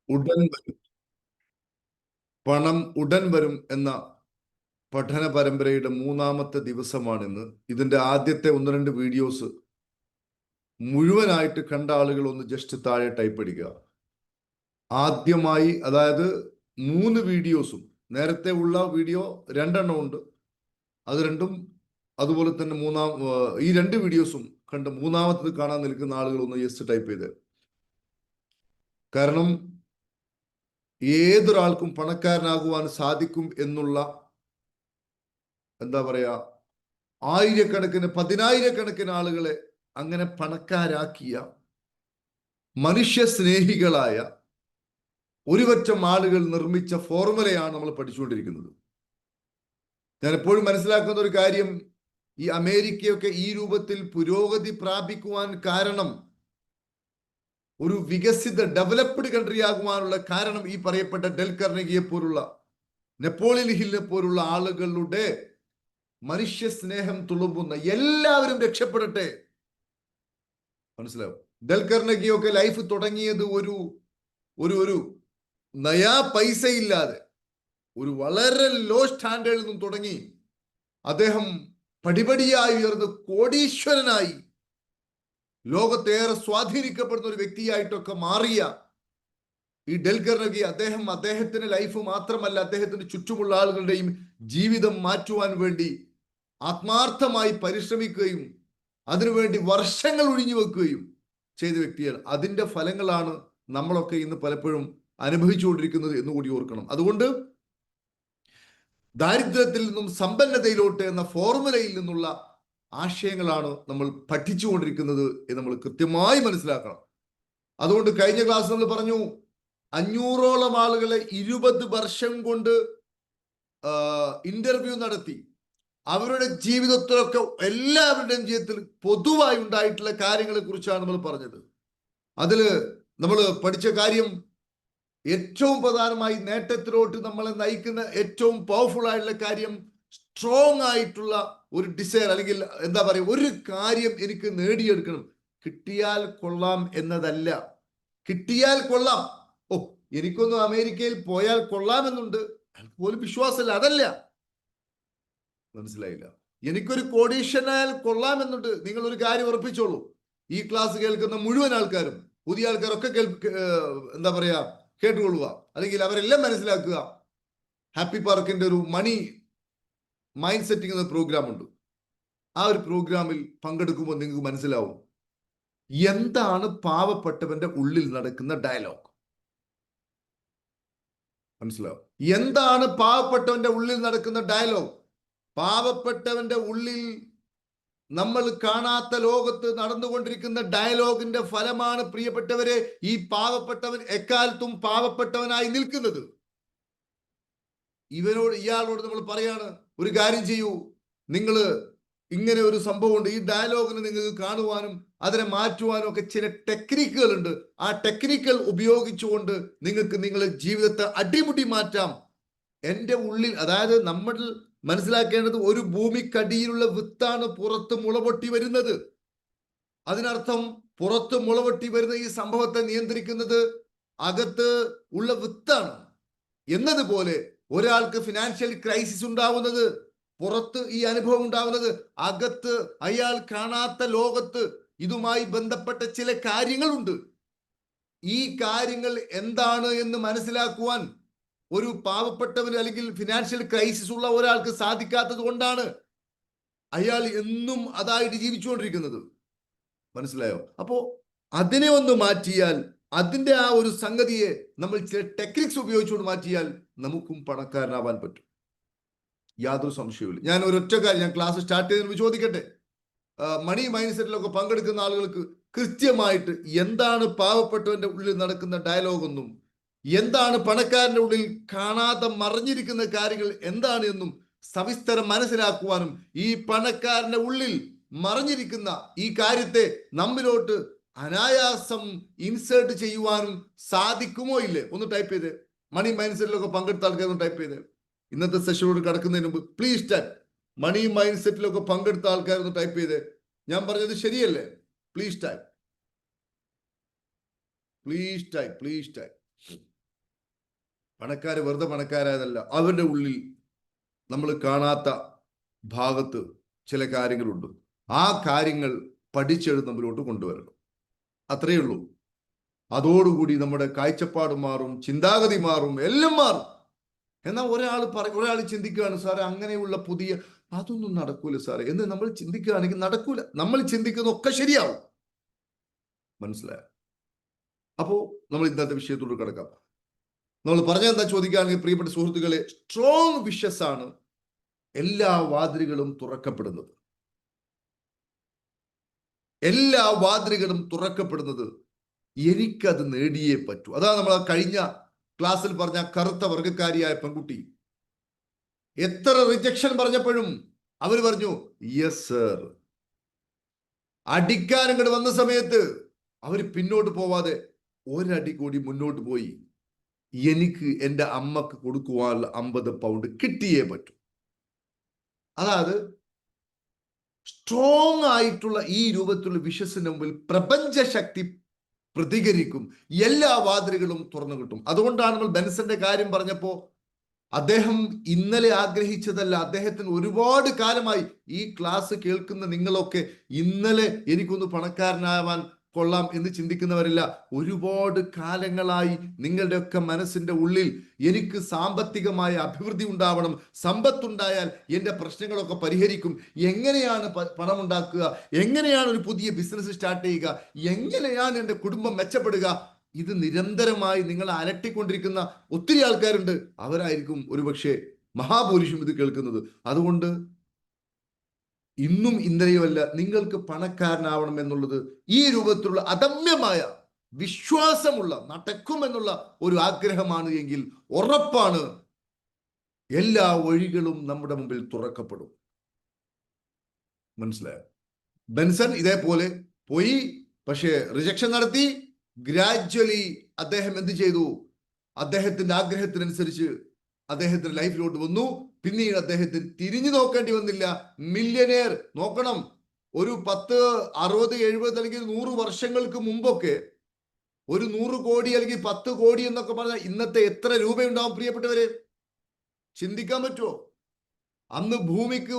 ഉടൻ വരും, പണം ഉടൻ വരും എന്ന പഠന പരമ്പരയുടെ മൂന്നാമത്തെ ദിവസമാണിന്ന്. ഇതിന്റെ ആദ്യത്തെ ഒന്ന് രണ്ട് വീഡിയോസ് മുഴുവനായിട്ട് കണ്ട ആളുകൾ ഒന്ന് ജസ്റ്റ് താഴെ ടൈപ്പ് അടിക്കുക. ആദ്യമായി, അതായത് 3 വീഡിയോസും, നേരത്തെ ഉള്ള വീഡിയോ 2 ഉണ്ട്, അത് രണ്ടും അതുപോലെ തന്നെ ഈ 2 വീഡിയോസും കണ്ട് മൂന്നാമത്തത് കാണാൻ നിൽക്കുന്ന ആളുകൾ ഒന്ന് ജസ്റ്റ് ടൈപ്പ് ചെയ്ത്. കാരണം ഏതൊരാൾക്കും പണക്കാരനാകുവാൻ സാധിക്കും എന്നുള്ള, എന്താ പറയാ, ആയിരക്കണക്കിന് പതിനായിരക്കണക്കിന് ആളുകളെ അങ്ങനെ പണക്കാരാക്കിയ മനുഷ്യ സ്നേഹികളായ ഒരുപറ്റം ആളുകൾ നിർമ്മിച്ച ഫോർമുലയാണ് നമ്മൾ പഠിച്ചുകൊണ്ടിരിക്കുന്നത്. ഞാൻ എപ്പോഴും മനസ്സിലാക്കുന്ന ഒരു കാര്യം, ഈ അമേരിക്കയൊക്കെ ഈ രൂപത്തിൽ പുരോഗതി പ്രാപിക്കുവാൻ കാരണം, ഒരു വികസിത ഡെവലപ്ഡ് കൺട്രി ആകുവാനുള്ള കാരണം ഈ പറയപ്പെട്ട ഡെൽ കാർനെഗിയെ പോലുള്ള, നെപ്പോളിയൻ ഹില്ലിനെ പോലുള്ള ആളുകളുടെ മനുഷ്യ സ്നേഹം തുളുമ്പുന്ന, എല്ലാവരും രക്ഷപ്പെടട്ടെ. മനസ്സിലാവും. ഡെൽ കാർനെഗിയൊക്കെ ലൈഫ് തുടങ്ങിയത് ഒരു ഒരു ഒരു നയാ പൈസ ഇല്ലാതെ, ഒരു വളരെ ലോ സ്റ്റാൻഡേർഡിൽ നിന്നും തുടങ്ങി അദ്ദേഹം പടിപടിയായി ഉയർന്ന് കോടീശ്വരനായി ലോകത്തേറെ സ്വാധീനിക്കപ്പെടുന്ന ഒരു വ്യക്തിയായിട്ടൊക്കെ മാറിയ ഈ ഡെൽ കാർനെഗി, അദ്ദേഹത്തിന്റെ ലൈഫ് മാത്രമല്ല, അദ്ദേഹത്തിന് ചുറ്റുമുള്ള ആളുകളുടെയും ജീവിതം മാറ്റുവാൻ വേണ്ടി ആത്മാർത്ഥമായി പരിശ്രമിക്കുകയും അതിനുവേണ്ടി വർഷങ്ങൾ ഒഴിഞ്ഞു വെക്കുകയും ചെയ്ത വ്യക്തിയാണ്. അതിന്റെ ഫലങ്ങളാണ് നമ്മളൊക്കെ ഇന്ന് പലപ്പോഴും അനുഭവിച്ചുകൊണ്ടിരിക്കുന്നത് എന്നുകൂടി ഓർക്കണം. അതുകൊണ്ട് ദാരിദ്ര്യത്തിൽ നിന്നും സമ്പന്നതയിലോട്ട് എന്ന ഫോർമുലയിൽ നിന്നുള്ള ആശയങ്ങളാണ് നമ്മൾ പഠിച്ചുകൊണ്ടിരിക്കുന്നത് എന്ന് നമ്മൾ കൃത്യമായി മനസ്സിലാക്കണം. അതുകൊണ്ട് കഴിഞ്ഞ ക്ലാസ് നമ്മൾ പറഞ്ഞു, 500ഓളം ആളുകളെ 20 വർഷം കൊണ്ട് ഇന്റർവ്യൂ നടത്തി അവരുടെ ജീവിതത്തിലൊക്കെ എല്ലാവരുടെയും ജീവിതത്തിൽ പൊതുവായി ഉണ്ടായിട്ടുള്ള കാര്യങ്ങളെ കുറിച്ചാണ് നമ്മൾ പറഞ്ഞത്. അതില് നമ്മൾ പഠിച്ച കാര്യം, ഏറ്റവും പ്രധാനമായി നേട്ടത്തിലോട്ട് നമ്മളെ നയിക്കുന്ന ഏറ്റവും പവർഫുൾ ആയിട്ടുള്ള കാര്യം, സ്ട്രോങ് ആയിട്ടുള്ള ഒരു ഡിസയർ, അല്ലെങ്കിൽ എന്താ പറയുക, ഒരു കാര്യം എനിക്ക് നേടിയെടുക്കണം, കിട്ടിയാൽ കൊള്ളാം എന്നതല്ല. കിട്ടിയാൽ കൊള്ളാം, ഓ എനിക്കൊന്നും അമേരിക്കയിൽ പോയാൽ കൊള്ളാമെന്നുണ്ട്, അയാൾക്ക് പോലും വിശ്വാസമില്ല, അതല്ല. മനസ്സിലായില്ല. എനിക്കൊരു കോടീശ്വരനായാൽ കൊള്ളാമെന്നുണ്ട്. നിങ്ങൾ ഒരു കാര്യം ഉറപ്പിച്ചോളൂ, ഈ ക്ലാസ് കേൾക്കുന്ന മുഴുവൻ ആൾക്കാരും, പുതിയ ആൾക്കാരൊക്കെ എന്താ പറയാ, കേട്ടുകൊള്ളുക, അല്ലെങ്കിൽ അവരെല്ലാം മനസ്സിലാക്കുക. ഹാപ്പി പാർക്കിന്റെ ഒരു മണി മൈൻഡ് സെറ്റിംഗ് എന്ന പ്രോഗ്രാം ഉണ്ട്. ആ ഒരു പ്രോഗ്രാമിൽ പങ്കെടുക്കുമ്പോൾ നിങ്ങൾക്ക് മനസ്സിലാവും എന്താണ് പാവപ്പെട്ടവന്റെ ഉള്ളിൽ നടക്കുന്ന ഡയലോഗ്. മനസ്സിലാവും എന്താണ് പാവപ്പെട്ടവന്റെ ഉള്ളിൽ നടക്കുന്ന ഡയലോഗ്. പാവപ്പെട്ടവന്റെ ഉള്ളിൽ നമ്മൾ കാണാത്ത ലോകത്ത് നടന്നുകൊണ്ടിരിക്കുന്ന ഡയലോഗിന്റെ ഫലമാണ്, പ്രിയപ്പെട്ടവരെ, ഈ പാവപ്പെട്ടവൻ എക്കാലത്തും പാവപ്പെട്ടവനായി നിൽക്കുന്നത്. ഇയാളോട് നമ്മൾ പറയാണ്, ഒരു കാര്യം ചെയ്യൂ, നിങ്ങൾ ഇങ്ങനെ ഒരു സംഭവമുണ്ട്, ഈ ഡയലോഗിന് നിങ്ങൾക്ക് കാണുവാനും അതിനെ മാറ്റുവാനും ഒക്കെ ചില ടെക്നിക്കുകൾ ഉണ്ട്. ആ ടെക്നിക്കൽ ഉപയോഗിച്ചുകൊണ്ട് നിങ്ങൾക്ക് നിങ്ങളുടെ ജീവിതത്തെ അടിമുടി മാറ്റാം. എൻ്റെ ഉള്ളിൽ, അതായത് നമ്മൾ മനസ്സിലാക്കേണ്ടത്, ഒരു ഭൂമിക്കടിയിലുള്ള വിത്താണ് പുറത്ത് മുളപൊട്ടി വരുന്നത്. അതിനർത്ഥം പുറത്ത് മുളപൊട്ടി വരുന്ന ഈ സംഭവത്തെ നിയന്ത്രിക്കുന്നത് അകത്ത് ഉള്ള വിത്താണ് എന്നതുപോലെ, ഒരാൾക്ക് ഫിനാൻഷ്യൽ ക്രൈസിസ് ഉണ്ടാവുന്നത്, പുറത്ത് ഈ അനുഭവം ഉണ്ടാവുന്നത്, അകത്ത് അയാൾ കാണാത്ത ലോകത്ത് ഇതുമായി ബന്ധപ്പെട്ട ചില കാര്യങ്ങളുണ്ട്. ഈ കാര്യങ്ങൾ എന്താണ് എന്ന് മനസ്സിലാക്കുവാൻ ഒരു പാവപ്പെട്ടവന് അല്ലെങ്കിൽ ഫിനാൻഷ്യൽ ക്രൈസിസ് ഉള്ള ഒരാൾക്ക് സാധിക്കാത്തത് കൊണ്ടാണ് അയാൾ എന്നും അതായിട്ട് ജീവിച്ചുകൊണ്ടിരിക്കുന്നത്. മനസ്സിലായോ? അപ്പോ അതിനെ ഒന്ന് മാറ്റിയാൽ, അതിന്റെ ആ ഒരു സംഗതിയെ നമ്മൾ ചില ടെക്നിക്സ് ഉപയോഗിച്ചുകൊണ്ട് മാറ്റിയാൽ നമുക്കും പണക്കാരനാവാൻ പറ്റും, യാതൊരു സംശയവുമില്ല. ഞാൻ ഒരൊറ്റ കാര്യം, ഞാൻ ക്ലാസ് സ്റ്റാർട്ട് ചെയ്തതിന് ചോദിക്കട്ടെ, മണി മൈൻഡ് സെറ്റിലൊക്കെ പങ്കെടുക്കുന്ന ആളുകൾക്ക് കൃത്യമായിട്ട് എന്താണ് പാവപ്പെട്ടവന്റെ ഉള്ളിൽ നടക്കുന്ന ഡയലോഗെന്നും, എന്താണ് പണക്കാരന്റെ ഉള്ളിൽ കാണാതെ മറിഞ്ഞിരിക്കുന്ന കാര്യങ്ങൾ എന്താണ് എന്നും സവിസ്തരം മനസ്സിലാക്കുവാനും, ഈ പണക്കാരന്റെ ഉള്ളിൽ മറിഞ്ഞിരിക്കുന്ന ഈ കാര്യത്തെ നമ്മിലോട്ട് അനായാസം ഇൻസേർട്ട് ചെയ്യുവാനും സാധിക്കുമോ ഇല്ലേ? ഒന്ന് ടൈപ്പ് ചെയ്ത്, മണി മൈൻഡ് സെറ്റിലൊക്കെ പങ്കെടുത്ത ആൾക്കാർ ഒന്ന് ടൈപ്പ് ചെയ്ത്. ഇന്നത്തെ സെഷനോട് കടക്കുന്നതിന് മുമ്പ് പ്ലീസ് ടൈപ്പ്, മണി മൈൻഡ് സെറ്റിലൊക്കെ പങ്കെടുത്ത ആൾക്കാർ ഒന്ന് ടൈപ്പ് ചെയ്ത്. ഞാൻ പറഞ്ഞത് ശരിയല്ലേ? Please type, please type, please type. പണക്കാർ വെറുതെ പണക്കാരായതല്ല, അവരുടെ ഉള്ളിൽ നമ്മൾ കാണാത്ത ഭാഗത്ത് ചില കാര്യങ്ങളുണ്ട്. ആ കാര്യങ്ങൾ പഠിച്ചെടുത്ത് മുമ്പിലോട്ട് കൊണ്ടുവരണം. അത്രയേ ഉള്ളൂ. അതോടുകൂടി നമ്മുടെ കാഴ്ചപ്പാട് മാറും, ചിന്താഗതി മാറും, എല്ലാം മാറും. എന്നാൽ ഒരാൾ ചിന്തിക്കുകയാണ്, സാറേ അങ്ങനെയുള്ള പുതിയ അതൊന്നും നടക്കൂല സാറേ എന്ന് നമ്മൾ ചിന്തിക്കുകയാണെങ്കിൽ നടക്കൂല. നമ്മൾ ചിന്തിക്കുന്നതൊക്കെ ശരിയാവും. മനസ്സിലായോ? അപ്പോ നമ്മൾ ഇന്നത്തെ വിഷയത്തോട് കിടക്കാം. നമ്മൾ പറഞ്ഞെന്താ ചോദിക്കുകയാണെങ്കിൽ, പ്രിയപ്പെട്ട സുഹൃത്തുക്കളെ, സ്ട്രോങ് വിഷസ് ആണ് എല്ലാ വാതിലുകളും തുറക്കപ്പെടുന്നത്. എല്ലാ വാതിലുകളും തുറക്കപ്പെടുന്നത് എനിക്കത് നേടിയേ പറ്റൂ. അതാണ് നമ്മൾ കഴിഞ്ഞ ക്ലാസ്സിൽ പറഞ്ഞ കറുത്ത വർഗക്കാരിയായ പെൺകുട്ടി. എത്ര റിജക്ഷൻ പറഞ്ഞപ്പോഴും അവർ പറഞ്ഞു യെസ് സർ. അടിക്കാൻ ഇങ്ങോട്ട് വന്ന സമയത്ത് അവർ പിന്നോട്ട് പോവാതെ ഒരടി കൂടി മുന്നോട്ട് പോയി. എനിക്ക് എൻ്റെ അമ്മക്ക് കൊടുക്കുവാനുള്ള 50 പൗണ്ട് കിട്ടിയേ പറ്റൂ. അതായത് സ്ട്രോങ് ആയിട്ടുള്ള ഈ രൂപത്തിലുള്ള വിശ്വസിന് മുമ്പിൽ പ്രപഞ്ച ശക്തി പ്രതികരിക്കും. എല്ലാ വാതിലുകളും തുറന്നു കിട്ടും. അതുകൊണ്ടാണ് നമ്മൾ ബെൻസന്റെ കാര്യം പറഞ്ഞപ്പോ അദ്ദേഹം ഇന്നലെ ആഗ്രഹിച്ചതല്ല. അദ്ദേഹത്തിന് ഒരുപാട് കാലമായി ഈ ക്ലാസ് കേൾക്കുന്ന നിങ്ങളൊക്കെ ഇന്നലെ എനിക്കൊന്ന് പണക്കാരനാവാൻ കൊള്ളാം എന്ന് ചിന്തിക്കുന്നവരില്ല. ഒരുപാട് കാലങ്ങളായി നിങ്ങളുടെയൊക്കെ മനസ്സിന്റെ ഉള്ളിൽ എനിക്ക് സാമ്പത്തികമായ അഭിവൃദ്ധി ഉണ്ടാവണം, സമ്പത്തുണ്ടായാൽ എൻ്റെ പ്രശ്നങ്ങളൊക്കെ പരിഹരിക്കും, എങ്ങനെയാണ് പണം ഉണ്ടാക്കുക, എങ്ങനെയാണ് ഒരു പുതിയ ബിസിനസ് സ്റ്റാർട്ട് ചെയ്യുക, എങ്ങനെയാണ് എൻ്റെ കുടുംബം മെച്ചപ്പെടുക, ഇത് നിരന്തരമായി നിങ്ങൾ അലട്ടിക്കൊണ്ടിരിക്കുന്ന ഒത്തിരി ആൾക്കാരുണ്ട്. അവരായിരിക്കും ഒരുപക്ഷെ മഹാഭൂരിഷും ഇത് കേൾക്കുന്നത്. അതുകൊണ്ട് ഇന്നും ഇന്നലെയുമല്ല, നിങ്ങൾക്ക് പണക്കാരനാവണം എന്നുള്ളത് ഈ രൂപത്തിലുള്ള അദമ്യമായ വിശ്വാസമുള്ള നടക്കുമെന്നുള്ള ഒരു ആഗ്രഹമാണ് എങ്കിൽ ഉറപ്പാണ് എല്ലാ വഴികളും നമ്മുടെ മുമ്പിൽ തുറക്കപ്പെടും. മനസ്സിലായോ? ബെൻസൺ ഇതേപോലെ പോയി, പക്ഷേ റിജക്ഷൻ നടത്തി. ഗ്രാജ്വലി അദ്ദേഹം എന്ത് ചെയ്തു? അദ്ദേഹത്തിന്റെ ആഗ്രഹത്തിനനുസരിച്ച് അദ്ദേഹത്തിന്റെ ലൈഫിലോട്ട് വന്നു. പിന്നീട് അദ്ദേഹത്തിന് തിരിഞ്ഞു നോക്കേണ്ടി വന്നില്ല. മില്യനെയർ. നോക്കണം, ഒരു 10, 60, 70 അല്ലെങ്കിൽ 100 വർഷങ്ങൾക്ക് മുമ്പൊക്കെ ഒരു 100 കോടി അല്ലെങ്കിൽ 10 കോടി എന്നൊക്കെ പറഞ്ഞാൽ ഇന്നത്തെ എത്ര രൂപയുണ്ടാവും പ്രിയപ്പെട്ടവരെ? ചിന്തിക്കാൻ പറ്റുമോ? അന്ന് ഭൂമിക്ക്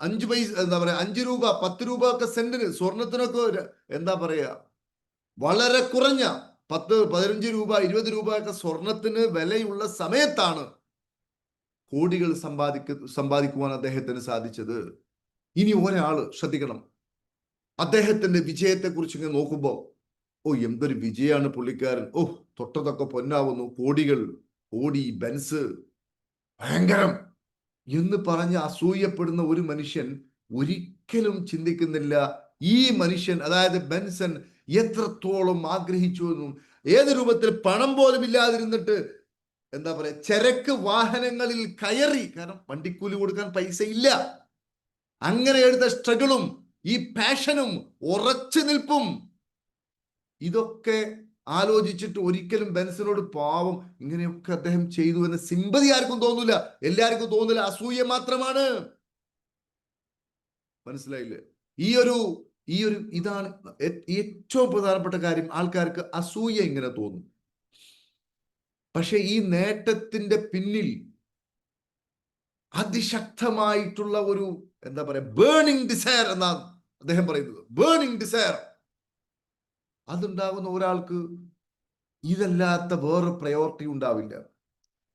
5 പൈസ, എന്താ പറയാ, 5 രൂപ 10 രൂപ ഒക്കെ സെന്റിന്, സ്വർണത്തിനൊക്കെ എന്താ പറയാ, വളരെ കുറഞ്ഞ 10, 15 രൂപ 20 രൂപ ഒക്കെ സ്വർണത്തിന് വിലയുള്ള സമയത്താണ് കോടികൾ സമ്പാദിക്കുവാൻ അദ്ദേഹത്തിന് സാധിച്ചത്. ഇനി ഒരാള് ശ്രദ്ധിക്കണം, അദ്ദേഹത്തിന്റെ വിജയത്തെ കുറിച്ച് ഇങ്ങനെ നോക്കുമ്പോ, ഓ എന്തൊരു വിജയമാണ് പുള്ളിക്കാരൻ, ഓ തൊട്ടതൊക്കെ പൊന്നാവുന്നു, കോടികൾ, ഓടി, ബെൻസ്, ഭയങ്കരം എന്ന് പറഞ്ഞ് അസൂയപ്പെടുന്ന ഒരു മനുഷ്യൻ ഒരിക്കലും ചിന്തിക്കുന്നില്ല ഈ മനുഷ്യൻ, അതായത് ബെൻസൺ എത്രത്തോളം ആഗ്രഹിച്ചു എന്നും, ഏത് രൂപത്തിൽ പണം പോലും ഇല്ലാതിരുന്നിട്ട് എന്താ പറയാ, ചരക്ക് വാഹനങ്ങളിൽ കയറി, കാരണം വണ്ടിക്കൂലി കൊടുക്കാൻ പൈസ ഇല്ല, അങ്ങനെ എടുത്ത സ്ട്രഗിളും ഈ പാഷനും ഉറച്ചു നിൽപ്പും, ഇതൊക്കെ ആലോചിച്ചിട്ട് ഒരിക്കലും ബെൻസനോട് പാവം ഇങ്ങനെയൊക്കെ അദ്ദേഹം ചെയ്തു എന്ന് സിമ്പതി ആർക്കും തോന്നില്ല. എല്ലാവർക്കും തോന്നില്ല, അസൂയ മാത്രമാണ്. മനസ്സിലായില്ലേ? ഈ ഒരു ഇതാണ് ഏറ്റവും പ്രധാനപ്പെട്ട കാര്യം. ആൾക്കാർക്ക് അസൂയ ഇങ്ങനെ തോന്നും. പക്ഷെ ഈ നേട്ടത്തിന്റെ പിന്നിൽ അതിശക്തമായിട്ടുള്ള ഒരു എന്താ പറയാ, ബേണിംഗ് ഡിസയർ എന്നാണ് അദ്ദേഹം പറയുന്നത്. ബേണിംഗ് ഡിസയർ അതുണ്ടാകുന്ന ഒരാൾക്ക് ഇതല്ലാത്ത വേറെ പ്രയോറിറ്റി ഉണ്ടാവില്ല.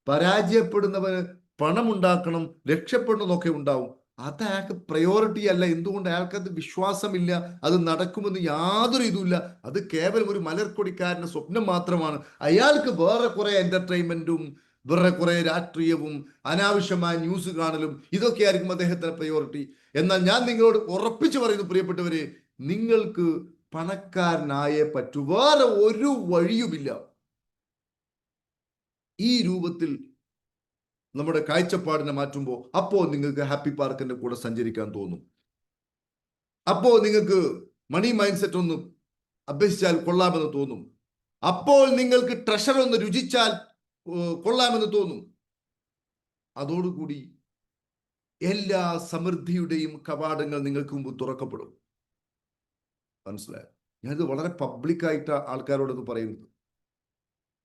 പരാജയപ്പെടുന്നവന് പണം ഉണ്ടാക്കണം, രക്ഷപ്പെടണമെന്നൊക്കെ ഉണ്ടാവും. അത് അയാൾക്ക് പ്രയോറിറ്റി അല്ല. എന്തുകൊണ്ട്? അയാൾക്കത് വിശ്വാസമില്ല, അത് നടക്കുമെന്ന് യാതൊരു ഇതുമില്ല. അത് കേവലം ഒരു മലർക്കൊടിക്കാരന്റെ സ്വപ്നം മാത്രമാണ്. അയാൾക്ക് വേറെ കുറെ എന്റർടൈൻമെന്റും വേറെ കുറെ രാഷ്ട്രീയവും അനാവശ്യമായ ന്യൂസ് കാണലും ഇതൊക്കെ ആയിരിക്കും അദ്ദേഹത്തിന്റെ പ്രയോറിറ്റി. എന്നാൽ ഞാൻ നിങ്ങളോട് ഉറപ്പിച്ചു പറയുന്നു പ്രിയപ്പെട്ടവരെ, നിങ്ങൾക്ക് പണക്കാരനായേ പറ്റൂ, വേറെ ഒരു വഴിയുമില്ല. ഈ രൂപത്തിൽ നമ്മുടെ കാഴ്ചപ്പാടിനെ മാറ്റുമ്പോൾ അപ്പോൾ നിങ്ങൾക്ക് ഹാപ്പി പാർക്കിന്റെ കൂടെ സഞ്ചരിക്കാൻ തോന്നും. അപ്പോൾ നിങ്ങൾക്ക് മണി മൈൻഡ് സെറ്റ് ഒന്ന് അഭ്യസിച്ചാൽ കൊള്ളാമെന്ന് തോന്നും. അപ്പോൾ നിങ്ങൾക്ക് ട്രഷർ ഒന്ന് രുചിച്ചാൽ കൊള്ളാമെന്ന് തോന്നും. അതോടുകൂടി എല്ലാ സമൃദ്ധിയുടെയും കവാടങ്ങൾ നിങ്ങൾക്ക് മുമ്പ് തുറക്കപ്പെടും. മനസ്സിലായോ? ഞാനിത് വളരെ പബ്ലിക്കായിട്ട് ആൾക്കാരോടൊന്ന് പറയുന്നത്.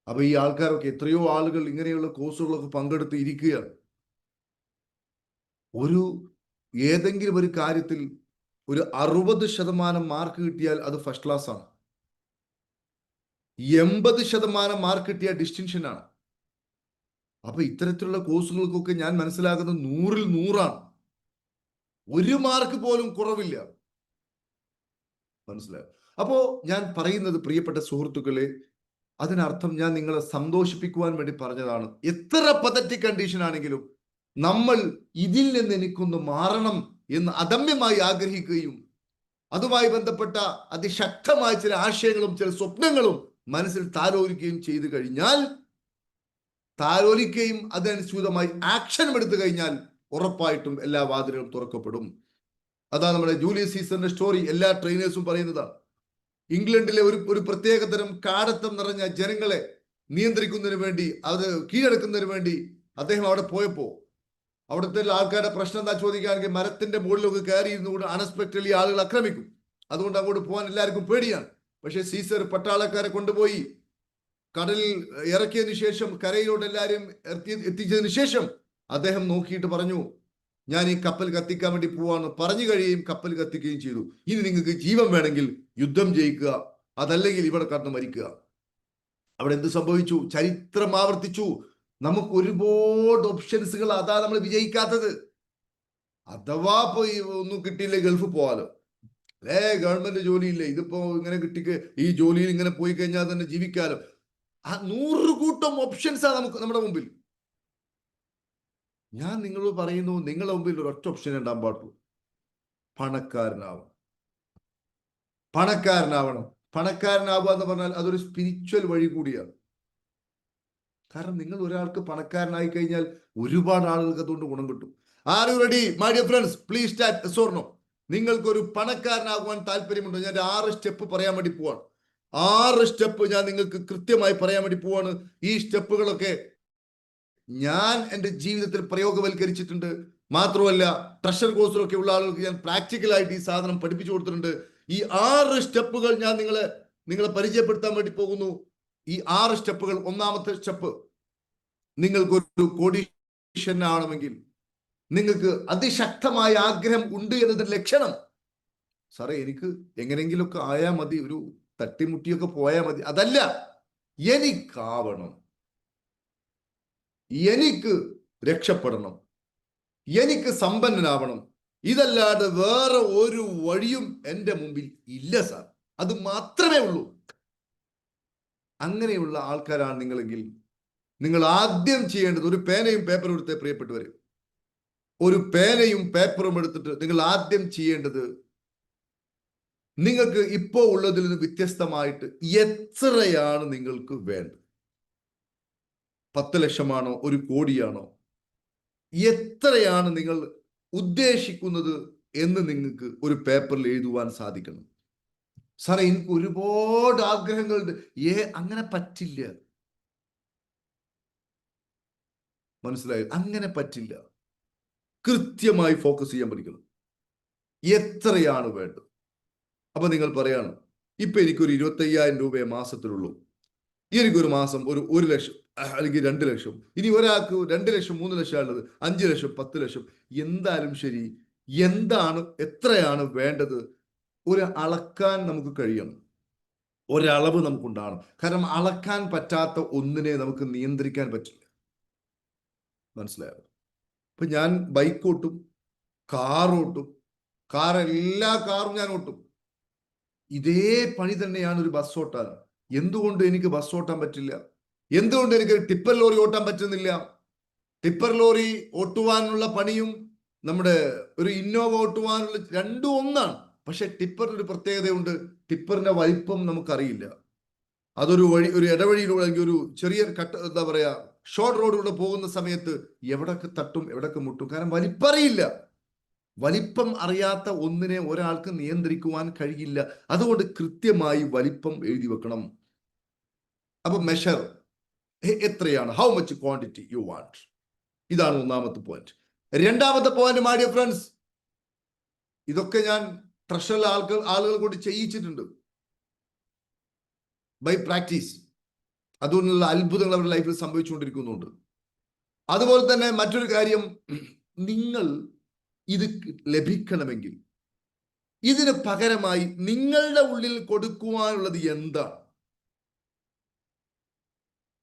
അപ്പൊ ഈ ആൾക്കാരൊക്കെ എത്രയോ ആളുകൾ ഇങ്ങനെയുള്ള കോഴ്സുകളൊക്കെ പങ്കെടുത്ത് ഇരിക്കുകയാണ്. ഒരു ഏതെങ്കിലും ഒരു കാര്യത്തിൽ ഒരു 60% മാർക്ക് കിട്ടിയാൽ അത് ഫസ്റ്റ് ക്ലാസ് ആണ്. 80% മാർക്ക് കിട്ടിയ ഡിസ്റ്റിങ്ഷൻ ആണ്. അപ്പൊ ഇത്തരത്തിലുള്ള കോഴ്സുകൾക്കൊക്കെ ഞാൻ മനസ്സിലാക്കുന്നത് 100-ൽ 100ആണ്. ഒരു മാർക്ക് പോലും കുറവില്ല. മനസ്സിലായോ? അപ്പോ ഞാൻ പറയുന്നത്, പ്രിയപ്പെട്ട സുഹൃത്തുക്കളെ, അതിനർത്ഥം ഞാൻ നിങ്ങളെ സന്തോഷിപ്പിക്കുവാൻ വേണ്ടി പറഞ്ഞതാണ്. എത്ര പതറ്റിക് കണ്ടീഷൻ ആണെങ്കിലും നമ്മൾ ഇതിൽ നിന്ന് എനിക്കൊന്ന് മാറണം എന്ന് അദമ്യമായി ആഗ്രഹിക്കുകയും അതുമായി ബന്ധപ്പെട്ട അതിശക്തമായ ചില ആശയങ്ങളും ചില സ്വപ്നങ്ങളും മനസ്സിൽ താലോലിക്കുകയും ചെയ്തു കഴിഞ്ഞാൽ, താലോലിക്കുകയും അതനുസൃതമായി ആക്ഷൻ എടുത്തു കഴിഞ്ഞാൽ ഉറപ്പായിട്ടും എല്ലാ വാതിലുകളും തുറക്കപ്പെടും. അതാ നമ്മുടെ ജൂലിയസ് സീസറിന്റെ സ്റ്റോറി എല്ലാ ട്രെയിനേഴ്സും പറയുന്നതാണ്. ഇംഗ്ലണ്ടിലെ ഒരു പ്രത്യേകതരം കാടത്തം നിറഞ്ഞ ജനങ്ങളെ നിയന്ത്രിക്കുന്നതിന് വേണ്ടി, അത് കീഴടക്കുന്നതിന് വേണ്ടി അദ്ദേഹം അവിടെ പോയപ്പോ അവിടുത്തെ ആൾക്കാരുടെ പ്രശ്നം എന്താ ചോദിക്കുകയാണെങ്കിൽ മരത്തിന്റെ മുകളിലൊക്കെ കയറി ഇരുന്നുകൊണ്ട് അൺഎക്സ്പെക്ടഡ്ലി ആളുകൾ ആക്രമിക്കും. അതുകൊണ്ട് അങ്ങോട്ട് പോകാൻ എല്ലാവർക്കും പേടിയാണ്. പക്ഷെ സീസർ പട്ടാളക്കാരെ കൊണ്ടുപോയി കടലിൽ ഇറക്കിയതിനു ശേഷം കരയിലോട്ട് എല്ലാവരും എത്തിച്ചതിന് ശേഷം അദ്ദേഹം നോക്കിയിട്ട് പറഞ്ഞു, ഞാൻ ഈ കപ്പൽ കത്തിക്കാൻ വേണ്ടി പോവാന്ന് പറഞ്ഞു കഴിയുകയും കപ്പൽ കത്തിക്കുകയും ചെയ്തു. ഇനി നിങ്ങൾക്ക് ജീവൻ വേണമെങ്കിൽ യുദ്ധം ജയിക്കുക, അതല്ലെങ്കിൽ ഇവിടെ കടന്ന് മരിക്കുക. അവിടെ എന്ത് സംഭവിച്ചു? ചരിത്രം ആവർത്തിച്ചു. നമുക്ക് ഒരുപാട് ഓപ്ഷൻസുകൾ, അതാ നമ്മൾ വിജയിക്കാത്തത്. അഥവാ പോയി ഒന്നും കിട്ടിയില്ലേ ഗൾഫിൽ പോവാലോ, ഗവൺമെന്റ് ജോലിയില്ലേ, ഇതിപ്പോ ഇങ്ങനെ കിട്ടിക്ക് ഈ ജോലിയിൽ ഇങ്ങനെ പോയി കഴിഞ്ഞാൽ തന്നെ ജീവിക്കാലോ. ആ 100 കൂട്ടം ഓപ്ഷൻസാണ് നമുക്ക് നമ്മുടെ മുമ്പിൽ. ഞാൻ നിങ്ങളോട് പറയുന്നു, നിങ്ങളുടെ മുമ്പിൽ ഒരൊറ്റ ഓപ്ഷൻ ഉണ്ടാകാൻ പാടുള്ളൂ. പണക്കാരനാവണം. പണക്കാരനാവണം. പണക്കാരനാവുക എന്ന് പറഞ്ഞാൽ അതൊരു സ്പിരിച്വൽ വഴി കൂടിയാണ്. കാരണം നിങ്ങൾ ഒരാൾക്ക് പണക്കാരനായി കഴിഞ്ഞാൽ ഒരുപാട് ആളുകൾക്ക് അതുകൊണ്ട് ഗുണം കിട്ടും. Are you ready my dear friends? Please start. സോർണോ, നിങ്ങൾക്കൊരു പണക്കാരനാകുവാൻ താല്പര്യമുണ്ടോ? ഞാൻ 6 സ്റ്റെപ്പ് പറയാൻ വേണ്ടി പോവാണ്. 6 സ്റ്റെപ്പ് ഞാൻ നിങ്ങൾക്ക് കൃത്യമായി പറയാൻ വേണ്ടി പോവാണ്. ഈ സ്റ്റെപ്പുകളൊക്കെ ഞാൻ എൻ്റെ ജീവിതത്തിൽ പ്രയോഗവൽക്കരിച്ചിട്ടുണ്ട്. മാത്രമല്ല ട്രഷർ കോഴ്സിലൊക്കെ ഉള്ള ആളുകൾക്ക് ഞാൻ പ്രാക്ടിക്കലായിട്ട് ഈ സാധനം പഠിപ്പിച്ചു കൊടുത്തിട്ടുണ്ട്. ഈ 6 സ്റ്റെപ്പുകൾ ഞാൻ നിങ്ങളെ പരിചയപ്പെടുത്താൻ വേണ്ടി പോകുന്നു. ഈ 6 സ്റ്റെപ്പുകൾ. ഒന്നാമത്തെ സ്റ്റെപ്പ്, നിങ്ങൾക്കൊരു കോടീശ്വരനാവണമെങ്കിൽ, നിങ്ങൾക്ക് അതിശക്തമായ ആഗ്രഹം ഉണ്ട് എന്നതിന്റെ ലക്ഷണം, സാറേ എനിക്ക് എങ്ങനെയെങ്കിലുമൊക്കെ ആയാൽ മതി, ഒരു തട്ടിമുട്ടിയൊക്കെ പോയാൽ മതി, അതല്ല. എനിക്കാവണം, എനിക്ക് രക്ഷപ്പെടണം, എനിക്ക് സമ്പന്നനാവണം, ഇതല്ലാതെ വേറെ ഒരു വഴിയും എൻ്റെ മുമ്പിൽ ഇല്ല സാർ, അത് മാത്രമേ ഉള്ളൂ. അങ്ങനെയുള്ള ആൾക്കാരാണ് നിങ്ങളെങ്കിൽ നിങ്ങൾ ആദ്യം ചെയ്യേണ്ടത്, ഒരു പേനയും പേപ്പറും എടുത്ത്, പ്രിയപ്പെട്ടവരെ, ഒരു പേനയും പേപ്പറും എടുത്തിട്ട് നിങ്ങൾ ആദ്യം ചെയ്യേണ്ടത്, നിങ്ങൾക്ക് ഇപ്പോൾ ഉള്ളതിൽ നിന്ന് വ്യത്യസ്തമായിട്ട് എത്രയാണ് നിങ്ങൾക്ക് വേണ്ടത്? 10 ലക്ഷമാണോ? 1 കോടിയാണോ? എത്രയാണ് നിങ്ങൾ ഉദ്ദേശിക്കുന്നത് എന്ന് നിങ്ങൾക്ക് ഒരു പേപ്പറിൽ എഴുതുവാൻ സാധിക്കണം. സാറേ എനിക്ക് ഒരുപാട് ആഗ്രഹങ്ങളുണ്ട്. അങ്ങനെ പറ്റില്ല. മനസ്സിലായോ? അങ്ങനെ പറ്റില്ല. കൃത്യമായി ഫോക്കസ് ചെയ്യാൻ പഠിക്കണം. എത്രയാണ് വേണ്ടത്? അപ്പൊ നിങ്ങൾ പറയാണ്, ഇപ്പൊ എനിക്കൊരു 25,000 രൂപയെ മാസത്തിലുള്ളൂ, എനിക്കൊരു മാസം ഒരു 1 ലക്ഷം അല്ലെങ്കിൽ 2 ലക്ഷം, ഇനി ഒരാൾക്ക് 2 ലക്ഷം 3 ലക്ഷം ഉള്ളത്, 5 ലക്ഷം 10 ലക്ഷം, എന്തായാലും ശരി, എന്താണ് എത്രയാണ് വേണ്ടത്? ഒരു അളക്കാൻ നമുക്ക് കഴിയണം, ഒരളവ് നമുക്കുണ്ടാകണം. കാരണം അളക്കാൻ പറ്റാത്ത ഒന്നിനെ നമുക്ക് നിയന്ത്രിക്കാൻ പറ്റില്ല. മനസ്സിലായോ? ഇപ്പൊ ഞാൻ ബൈക്ക് ഓട്ടും, കാർ ഓട്ടും, എല്ലാ കാറും ഞാൻ ഓട്ടും. ഇതേ പണി തന്നെയാണ് ഒരു ബസ് ഓട്ടാൻ. എന്തുകൊണ്ട് എനിക്ക് ബസ് ഓട്ടാൻ പറ്റില്ല? എന്തുകൊണ്ട് എനിക്ക് ടിപ്പർ ലോറി ഓട്ടാൻ പറ്റുന്നില്ല? ടിപ്പർ ലോറി ഓട്ടുവാനുള്ള പണിയും നമ്മുടെ ഒരു ഇന്നോവ ഓട്ടുവാനുള്ള രണ്ടും ഒന്നാണ്. പക്ഷെ ടിപ്പറിന് ഒരു പ്രത്യേകതയുണ്ട്. ടിപ്പറിന്റെ വലിപ്പം നമുക്കറിയില്ല. അതൊരു ഒരു ഇടവഴിയിലൂടെ, ഒരു ചെറിയ എന്താ പറയാ, ഷോർട്ട് റോഡിലൂടെ പോകുന്ന സമയത്ത് എവിടൊക്കെ തട്ടും എവിടൊക്കെ മുട്ടും. കാരണം വലിപ്പറിയില്ല. വലിപ്പം അറിയാത്ത ഒന്നിനെ ഒരാൾക്ക് നിയന്ത്രിക്കുവാൻ കഴിയില്ല. അതുകൊണ്ട് കൃത്യമായി വലിപ്പം എഴുതി വെക്കണം. അപ്പൊ മെഷർ എത്രയാണ്, how much quantity you want. ഇതാണ് ഒന്നാമത്തെ പോയിന്റ്. രണ്ടാമത്തെ പോയിന്റ്, മൈ ഡിയർ ഫ്രണ്ട്സ്, ഇതൊക്കെ ഞാൻ ട്രഷറിലെ ആളുകൾ കൊണ്ട് ചെയ്യിച്ചിട്ടുണ്ട് ബൈ പ്രാക്ടീസ്. അതുകൊണ്ടുള്ള അത്ഭുതങ്ങൾ അവരുടെ ലൈഫിൽ സംഭവിച്ചുകൊണ്ടിരിക്കുന്നുണ്ട്. അതുപോലെ തന്നെ മറ്റൊരു കാര്യം, നിങ്ങൾ ഇത് ലഭിക്കണമെങ്കിൽ ഇതിന് പകരമായി നിങ്ങളുടെ ഉള്ളിൽ കൊടുക്കുവാനുള്ളത് എന്താണ്?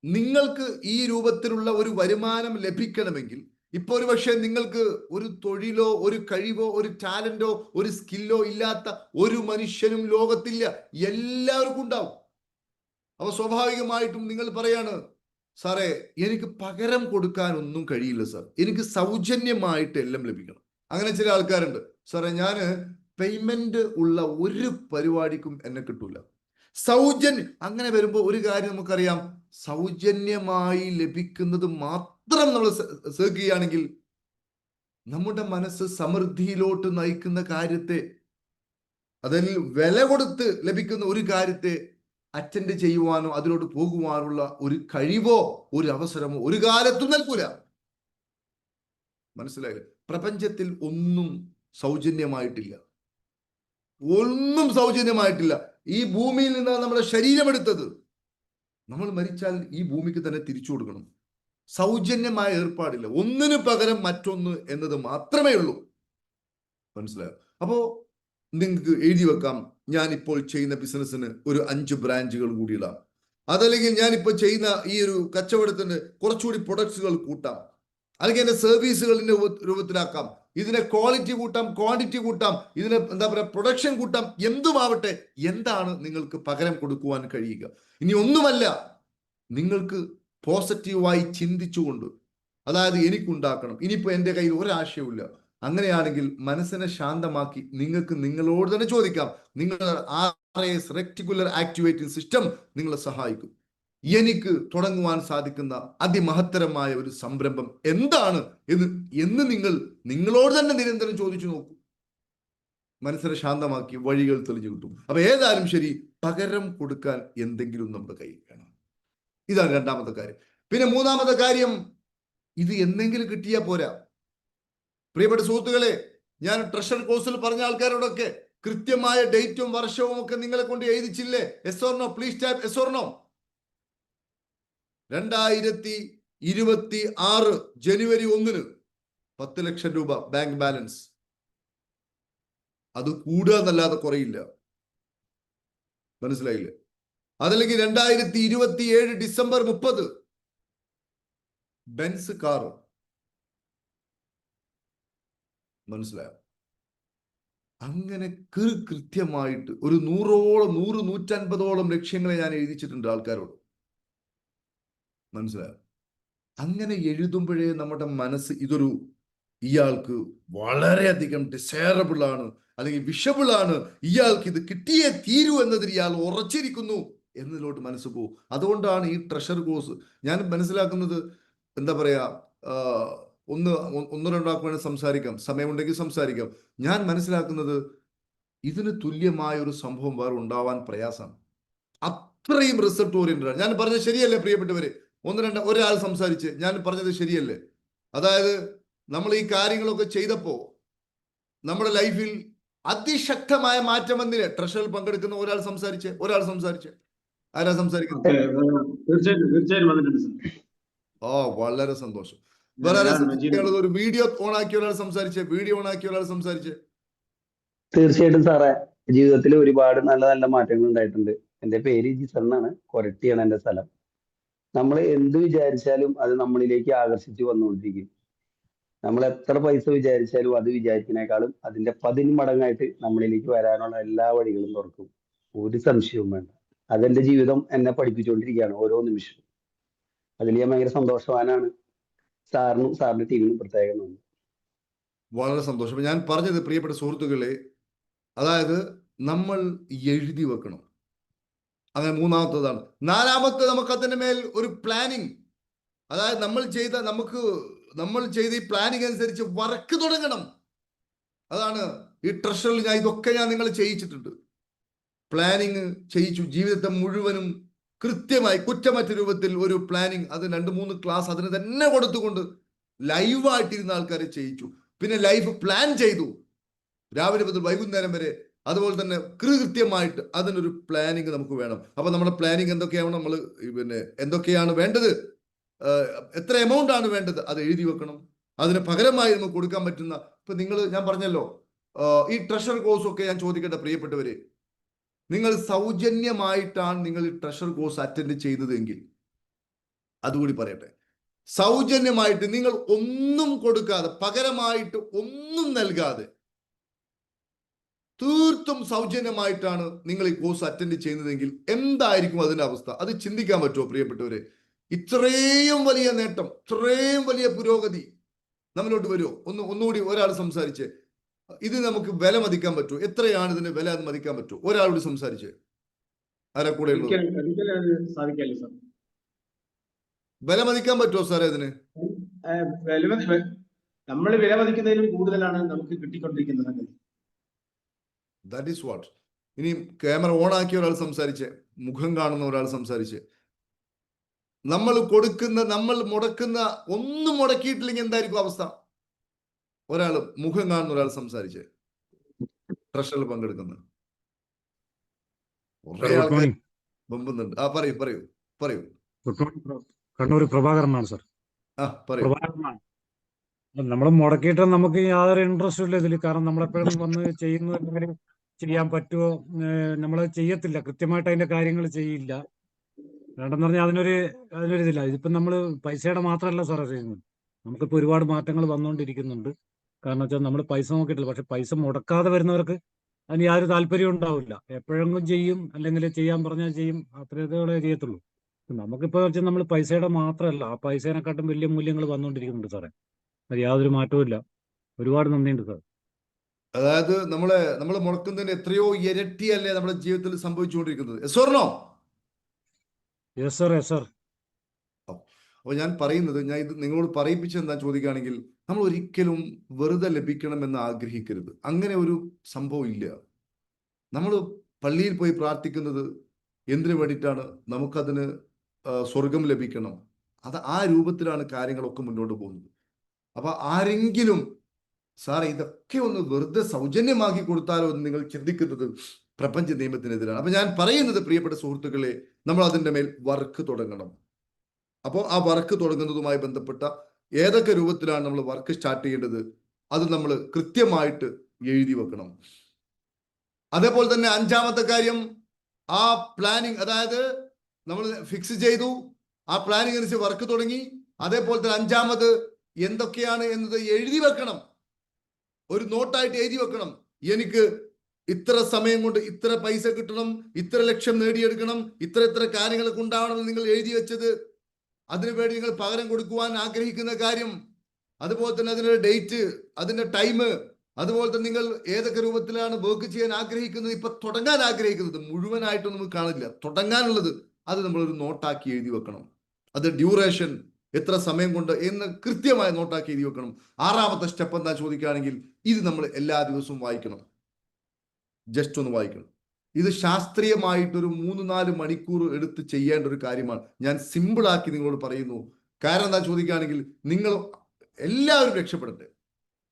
നിങ്ങൾക്ക് ഈ രൂപത്തിലുള്ള ഒരു വരുമാനം ലഭിക്കണമെങ്കിൽ, ഇപ്പൊ ഒരു പക്ഷേ നിങ്ങൾക്ക് ഒരു തൊഴിലോ ഒരു കഴിവോ ഒരു ടാലന്റോ ഒരു സ്കില്ലോ ഇല്ലാത്ത ഒരു മനുഷ്യനും ലോകത്തില്ല, എല്ലാവർക്കും ഉണ്ടാവും. അപ്പൊ സ്വാഭാവികമായിട്ടും നിങ്ങൾ പറയാണ്, സാറേ എനിക്ക് പകരം കൊടുക്കാൻ ഒന്നും കഴിയില്ല സാർ, എനിക്ക് സൗജന്യമായിട്ട് എല്ലാം ലഭിക്കണം. അങ്ങനെ ചില ആൾക്കാരുണ്ട്, സാറേ ഞാൻ പേയ്മെന്റ് ഉള്ള ഒരു പരിപാടിക്കും എന്നെ കിട്ടൂല, സൗജന്യം. അങ്ങനെ വരുമ്പോൾ ഒരു കാര്യം നമുക്കറിയാം, സൗജന്യമായി ലഭിക്കുന്നത് മാത്രം നമ്മൾ ചെയ്യുകയാണെങ്കിൽ നമ്മുടെ മനസ്സ് സമൃദ്ധിയിലോട്ട് നയിക്കുന്ന കാര്യത്തെ, അതിൽ വില കൊടുത്ത് ലഭിക്കുന്ന ഒരു കാര്യത്തെ അറ്റൻഡ് ചെയ്യുവാനോ അതിലോട്ട് പോകുവാനുള്ള ഒരു കഴിവോ ഒരു അവസരമോ ഒരു കാലത്തും നൽകൂല. മനസ്സിലായില്ലേ? പ്രപഞ്ചത്തിൽ ഒന്നും സൗജന്യമായിട്ടില്ല, ഒന്നും സൗജന്യമായിട്ടില്ല. ഈ ഭൂമിയിൽ നിന്നാണ് നമ്മുടെ ശരീരം എടുത്തത്. നമ്മൾ മരിച്ചാൽ ഈ ഭൂമിക്ക് തന്നെ തിരിച്ചു കൊടുക്കണം. സൗജന്യമായ ഏർപ്പാടില്ല, ഒന്നിനു പകരം മറ്റൊന്ന് എന്നത് മാത്രമേ ഉള്ളൂ. മനസ്സിലായോ? അപ്പോ നിങ്ങൾക്ക് എഴുതി വെക്കാം, ഞാൻ ഇപ്പോൾ ചെയ്യുന്ന ബിസിനസ്സിന് ഒരു 5 ബ്രാഞ്ചുകൾ കൂടി ഇടാം, അതല്ലെങ്കിൽ ഞാനിപ്പോൾ ചെയ്യുന്ന ഈ ഒരു കച്ചവടത്തിന് കുറച്ചുകൂടി പ്രൊഡക്ട്സുകൾ കൂട്ടാം, അല്ലെങ്കിൽ എന്റെ സർവീസുകളിന്റെ രൂപത്തിലാക്കാം, ഇതിനെ ക്വാളിറ്റി കൂട്ടാം, ക്വാണ്ടിറ്റി കൂട്ടാം, ഇതിനെ എന്താ പറയുക പ്രൊഡക്ഷൻ കൂട്ടാം, എന്തുമാവട്ടെ. എന്താണ് നിങ്ങൾക്ക് പകരം കൊടുക്കുവാൻ കഴിയുക? ഇനി ഒന്നുമല്ല, നിങ്ങൾക്ക് പോസിറ്റീവായി ചിന്തിച്ചുകൊണ്ട്, അതായത് എനിക്കുണ്ടാക്കണം, ഇനിയിപ്പോ എൻ്റെ കയ്യിൽ ഒരാശയമില്ല, അങ്ങനെയാണെങ്കിൽ മനസ്സിനെ ശാന്തമാക്കി നിങ്ങൾക്ക് നിങ്ങളോട് തന്നെ ചോദിക്കാം, നിങ്ങളുടെ RAS റെക്ടിക്കുലർ ആക്ടിവേറ്റിംഗ് സിസ്റ്റം നിങ്ങളെ സഹായിക്കും. എനിക്ക് തുടങ്ങുവാൻ സാധിക്കുന്ന അതിമഹത്തരമായ ഒരു സംരംഭം എന്താണ് എന്ന് നിങ്ങൾ നിങ്ങളോട് തന്നെ നിരന്തരം ചോദിച്ചു നോക്കൂ. മനസ്സിനെ ശാന്തമാക്കി വഴികൾ തെളിഞ്ഞു കിട്ടും. അപ്പൊ ഏതായാലും ശരി, പകരം കൊടുക്കാൻ എന്തെങ്കിലും നമ്മുടെ കയ്യിൽ വേണം. ഇതാണ് രണ്ടാമത്തെ കാര്യം. പിന്നെ മൂന്നാമത്തെ കാര്യം, ഇത് എന്തെങ്കിലും കിട്ടിയാൽ പോരാ. പ്രിയപ്പെട്ട സുഹൃത്തുക്കളെ, ഞാൻ ട്രഷർ കോഴ്സിൽ പറഞ്ഞ ആൾക്കാരോടൊക്കെ കൃത്യമായ ഡേറ്റും വർഷവും ഒക്കെ നിങ്ങളെ കൊണ്ട് എഴുതിച്ചില്ലേ? Yes or no? Please type yes or no. 2026 ജനുവരി 1 10 ലക്ഷം രൂപ ബാങ്ക് ബാലൻസ്. അത് കൂടുക എന്നല്ലാതെ കുറയില്ല. മനസ്സിലായില്ലേ? അതല്ലെങ്കിൽ 2027 ഡിസംബർ 30 ബെൻസ് കാർ. മനസ്സിലായോ? അങ്ങനെ കൃത്യമായിട്ട് ഒരു 100-150 ലക്ഷ്യങ്ങളെ ഞാൻ എഴുതിച്ചിട്ടുണ്ട് ആൾക്കാരോട്. മനസ്സിലായോ? അങ്ങനെ എഴുതുമ്പോഴേ നമ്മുടെ മനസ്സ് ഇയാൾക്ക് വളരെയധികം ഡിസയറബിൾ ആണ്, അല്ലെങ്കിൽ വിഷബിൾ ആണ്, ഇയാൾക്ക് ഇത് കിട്ടിയേ തീരൂ എന്നതിൽ ഇയാൾ ഉറച്ചിരിക്കുന്നു എന്നതിലോട്ട് മനസ്സ് പോകും. അതുകൊണ്ടാണ് ഈ ട്രഷർ കോഴ്സ് ഞാൻ മനസ്സിലാക്കുന്നത്, എന്താ പറയാ, ഒന്ന് രണ്ടാൾക്ക് വേണ്ടി സംസാരിക്കാം, സമയമുണ്ടെങ്കിൽ സംസാരിക്കാം. ഞാൻ മനസ്സിലാക്കുന്നത്, ഇതിന് തുല്യമായ ഒരു സംഭവം വേറെ ഉണ്ടാവാൻ പ്രയാസമാണ്. അത്രയും റിസൾട്ട് ഓറിയന്റഡ് ആണ്. ഞാൻ പറഞ്ഞത് ശരിയല്ലേ പ്രിയപ്പെട്ടവരെ? ഒരാൾ സംസാരിച്ച് ഞാൻ പറഞ്ഞത് ശരിയല്ലേ? അതായത് നമ്മൾ ഈ കാര്യങ്ങളൊക്കെ ചെയ്തപ്പോ നമ്മുടെ ലൈഫിൽ അതിശക്തമായ മാറ്റം വന്നില്ലേ? ട്രഷറിൽ പങ്കെടുക്കുന്ന ഒരാൾ സംസാരിച്ച് ആരാ സംസാരിക്കുന്നത്? ഓ, വളരെ സന്തോഷം. വേറെ ഒരു വീഡിയോ ഓൺ ആക്കിയ ഒരാൾ സംസാരിച്ച്. തീർച്ചയായിട്ടും സാറേ, ജീവിതത്തിൽ ഒരുപാട് നല്ല നല്ല മാറ്റങ്ങൾ ഉണ്ടായിട്ടുണ്ട്. എൻ്റെ പേര് ജിസർ എന്നാണ്, കൊരട്ടിയാണ് എൻ്റെ സ്ഥലം. നമ്മൾ എന്ത് വിചാരിച്ചാലും അത് നമ്മളിലേക്ക് ആകർഷിച്ചു വന്നുകൊണ്ടിരിക്കും. നമ്മൾ എത്ര പൈസ വിചാരിച്ചാലും അത് വിചാരിക്കുന്നേക്കാളും അതിന്റെ 10 മടങ്ങായിട്ട് നമ്മളിലേക്ക് വരാനുള്ള എല്ലാ വഴികളും തുറക്കും. ഒരു സംശയവും വേണ്ട. അതെന്റെ ജീവിതം എന്നെ പഠിപ്പിച്ചുകൊണ്ടിരിക്കുകയാണ് ഓരോ നിമിഷവും. അതിൽ ഞാൻ ഭയങ്കര സന്തോഷവാനാണ്. സാറിന്റെ ടീമിനും പ്രത്യേകം നന്ദി. വളരെ സന്തോഷം. ഞാൻ പറഞ്ഞത് പ്രിയപ്പെട്ട സുഹൃത്തുക്കളെ, അതായത് നമ്മൾ എഴുതി വെക്കണം. അങ്ങനെ മൂന്നാമത്തതാണ്. നാലാമത്തെ, നമുക്ക് അതിന്റെ മേൽ ഒരു പ്ലാനിങ്, അതായത് നമ്മൾ ചെയ്ത ഈ പ്ലാനിങ് അനുസരിച്ച് വർക്ക് തുടങ്ങണം. അതാണ് ഈ ട്രഷറിൽ ഇതൊക്കെ ഞാൻ നിങ്ങൾ ചെയ്യിച്ചിട്ടുണ്ട്. പ്ലാനിങ് ചെയ്യിച്ചു. ജീവിതത്തെ മുഴുവനും കൃത്യമായി കുറ്റമറ്റ രൂപത്തിൽ ഒരു പ്ലാനിങ്, അത് 2-3 ക്ലാസ് അതിന് തന്നെ കൊടുത്തുകൊണ്ട് ലൈവായിട്ടിരുന്ന ആൾക്കാരെ ചെയ്യിച്ചു. പിന്നെ ലൈഫ് പ്ലാൻ ചെയ്തു. രാവിലെ മുതൽ വൈകുന്നേരം വരെ അതുപോലെ തന്നെ കൃത്യമായിട്ട് അതിനൊരു പ്ലാനിങ് നമുക്ക് വേണം. അപ്പൊ നമ്മുടെ പ്ലാനിങ് എന്തൊക്കെയാണ്, നമ്മൾ പിന്നെ എന്തൊക്കെയാണ് വേണ്ടത്, എത്ര എമൗണ്ട് ആണ് വേണ്ടത്, അത് എഴുതി വെക്കണം. അതിന് പകരമായി നമുക്ക് കൊടുക്കാൻ പറ്റുന്ന, ഇപ്പൊ ഞാൻ പറഞ്ഞല്ലോ, ഈ ട്രഷർ കോഴ്സ് ഒക്കെ ഞാൻ ചോദിക്കട്ടെ പ്രിയപ്പെട്ടവരെ, നിങ്ങൾ സൗജന്യമായിട്ടാണ് നിങ്ങൾ ഈ ട്രഷർ കോഴ്സ് അറ്റൻഡ് ചെയ്തതെങ്കിൽ അതുകൂടി പറയട്ടെ, സൗജന്യമായിട്ട് നിങ്ങൾ ഒന്നും കൊടുക്കാതെ, പകരമായിട്ട് ഒന്നും നൽകാതെ, തീർത്തും സൗജന്യമായിട്ടാണ് നിങ്ങൾ ഈ കോഴ്സ് അറ്റൻഡ് ചെയ്യുന്നതെങ്കിൽ എന്തായിരിക്കും അതിന്റെ അവസ്ഥ? അത് ചിന്തിക്കാൻ പറ്റുമോ പ്രിയപ്പെട്ടവരെ? ഇത്രയും വലിയ നേട്ടം, ഇത്രയും വലിയ പുരോഗതി നമ്മളിലോട്ട് വരുമോ? ഒന്നുകൂടി ഒരാൾ സംസാരിച്ച് ഇത് നമുക്ക് വില മതിക്കാൻ പറ്റുമോ? എത്രയാണ് ഇതിന് വില, അത് മതിക്കാൻ പറ്റുമോ? ഒരാളോട് സംസാരിച്ച്, ആരാ കൂടെ ഉള്ളത്? വില മതിക്കാൻ പറ്റുമോ സാറേ ഇതിന്? നമ്മൾ വില മതിക്കുന്നതിലും കൂടുതലാണ് നമുക്ക് കിട്ടിക്കൊണ്ടിരിക്കുന്നത്. That is what. ഇനി ക്യാമറ ഓൺ ആക്കിയ ഒരാൾ സംസാരിച്ച്, മുഖം കാണുന്ന ഒരാൾ സംസാരിച്ച്, നമ്മൾ കൊടുക്കുന്ന, നമ്മൾ മുടക്കുന്ന, ഒന്നും മുടക്കിയിട്ടില്ലെങ്കിൽ എന്തായിരിക്കും അവസ്ഥ? ഒരാൾ മുഖം കാണുന്ന ഒരാൾ സംസാരിച്ച്, ട്രഷറിൽ പങ്കെടുക്കുന്ന ബമ്പുന്നുണ്ട്. പറയൂ പറയൂ പറയൂ. കണ്ണൂർ പ്രഭാകരനാണ് സാർ. പറയൂ. നമ്മൾ മുടക്കിയിട്ട് നമുക്ക് യാതൊരു ഇൻട്രസ്റ്റും ഇല്ല ഇതിൽ. കാരണം നമ്മളെപ്പോഴും വന്ന് ചെയ്യുന്നതെങ്കിലും ചെയ്യാൻ പറ്റുമോ, നമ്മൾ ചെയ്യത്തില്ല, കൃത്യമായിട്ട് അതിന്റെ കാര്യങ്ങൾ ചെയ്യില്ല. വേണ്ടെന്ന് പറഞ്ഞാൽ അതിനൊരു ഇതില്ല. ഇതിപ്പം നമ്മൾ പൈസയുടെ മാത്രമല്ല സാറേ ചെയ്യുന്നത്, നമുക്കിപ്പോൾ ഒരുപാട് മാറ്റങ്ങൾ വന്നുകൊണ്ടിരിക്കുന്നുണ്ട്. കാരണം വെച്ചാൽ നമ്മൾ പൈസ നോക്കിയിട്ടില്ല, പക്ഷെ പൈസ മുടക്കാതെ വരുന്നവർക്ക് അതിന് യാതൊരു താല്പര്യവും ഉണ്ടാവില്ല. എപ്പോഴെങ്കിലും ചെയ്യും, അല്ലെങ്കിൽ ചെയ്യാൻ പറഞ്ഞാൽ ചെയ്യും, അത്രയോടെ ചെയ്യത്തുള്ളൂ. നമുക്കിപ്പോൾ വെച്ചാൽ നമ്മൾ പൈസയുടെ മാത്രമല്ല, ആ പൈസേനെക്കാട്ടും വലിയ മൂല്യങ്ങൾ വന്നുകൊണ്ടിരിക്കുന്നുണ്ട് സാറേ. അത് യാതൊരു മാറ്റവും ഇല്ല. ഒരുപാട് നന്ദിയുണ്ട് സാർ. അതായത് നമ്മൾ മുടക്കുന്നതിന് എത്രയോ ഇരട്ടിയല്ലേ നമ്മുടെ ജീവിതത്തിൽ സംഭവിച്ചുകൊണ്ടിരിക്കുന്നത്. Yes or no? Yes sir, yes sir. അപ്പോൾ ഞാൻ പറയുന്നത്, ഞാൻ ഇത് നിങ്ങളോട് പറയിപ്പിച്ചെന്താ ചോദിക്കുകയാണെങ്കിൽ, നമ്മൾ ഒരിക്കലും വെറുതെ ലഭിക്കണമെന്ന് ആഗ്രഹിക്കരുത്. അങ്ങനെ ഒരു സംഭവം ഇല്ല. നമ്മൾ പള്ളിയിൽ പോയി പ്രാർത്ഥിക്കുന്നത് എന്തിനു വേണ്ടിയിട്ടാണ്? നമുക്കതിന് സ്വർഗം ലഭിക്കണം. ആ രൂപത്തിലാണ് കാര്യങ്ങളൊക്കെ മുന്നോട്ട് പോകുന്നത്. അപ്പൊ ആരെങ്കിലും സാറേ ഇതൊക്കെ ഒന്ന് വെറുതെ സൗജന്യമാക്കി കൊടുത്താലോ എന്ന് നിങ്ങൾ ചിന്തിക്കുന്നത് പ്രപഞ്ച നിയമത്തിനെതിരാണ്. അപ്പൊ ഞാൻ പറയുന്നത്, പ്രിയപ്പെട്ട സുഹൃത്തുക്കളെ, നമ്മൾ അതിൻ്റെ മേൽ വർക്ക് തുടങ്ങണം. അപ്പോൾ ആ വർക്ക് തുടങ്ങുന്നതുമായി ബന്ധപ്പെട്ട ഏതൊക്കെ രൂപത്തിലാണ് നമ്മൾ വർക്ക് സ്റ്റാർട്ട് ചെയ്യേണ്ടത്, അത് നമ്മൾ കൃത്യമായിട്ട് എഴുതി വെക്കണം. അതേപോലെ തന്നെ അഞ്ചാമത്തെ കാര്യം, ആ പ്ലാനിങ്, അതായത് നമ്മൾ ഫിക്സ് ചെയ്തു, ആ പ്ലാനിങ് അനുസരിച്ച് വർക്ക് തുടങ്ങി. അതേപോലെ തന്നെ അഞ്ചാമത് എന്തൊക്കെയാണ് എന്നത് എഴുതി വെക്കണം. ഒരു നോട്ടായിട്ട് എഴുതി വെക്കണം. എനിക്ക് ഇത്ര സമയം കൊണ്ട് ഇത്ര പൈസ കിട്ടണം, ഇത്ര ലക്ഷ്യം നേടിയെടുക്കണം, ഇത്ര കാര്യങ്ങളൊക്കെ ഉണ്ടാവണമെന്ന് നിങ്ങൾ എഴുതി വെച്ചത്, അതിനുവേണ്ടി നിങ്ങൾ പകരം കൊടുക്കുവാൻ ആഗ്രഹിക്കുന്ന കാര്യം, അതുപോലെ തന്നെ അതിൻ്റെ ഡേറ്റ്, അതിൻ്റെ ടൈം, അതുപോലെ തന്നെ നിങ്ങൾ ഏതൊക്കെ രൂപത്തിലാണ് വർക്ക് ചെയ്യാൻ ആഗ്രഹിക്കുന്നത്, ഇപ്പൊ തുടങ്ങാൻ ആഗ്രഹിക്കുന്നത്, മുഴുവനായിട്ടൊന്നും നമുക്ക് കാണില്ല, തുടങ്ങാനുള്ളത് അത് നമ്മളൊരു നോട്ടാക്കി എഴുതി വെക്കണം. അത് ഡ്യൂറേഷൻ, എത്ര സമയം കൊണ്ട് എന്ന് കൃത്യമായി നോട്ടാക്കി എഴുതി വെക്കണം. ആറാമത്തെ സ്റ്റെപ്പ് എന്താ ചോദിക്കുകയാണെങ്കിൽ, ഇത് നമ്മൾ എല്ലാ ദിവസവും വായിക്കണം. ജസ്റ്റ് ഒന്ന് വായിക്കണം. ഇത് ശാസ്ത്രീയമായിട്ടൊരു 3-4 മണിക്കൂർ എടുത്ത് ചെയ്യേണ്ട ഒരു കാര്യമാണ്. ഞാൻ സിമ്പിളാക്കി നിങ്ങളോട് പറയുന്നു. കാരണം എന്താ ചോദിക്കുകയാണെങ്കിൽ, നിങ്ങൾ എല്ലാവരും രക്ഷപ്പെടട്ടെ.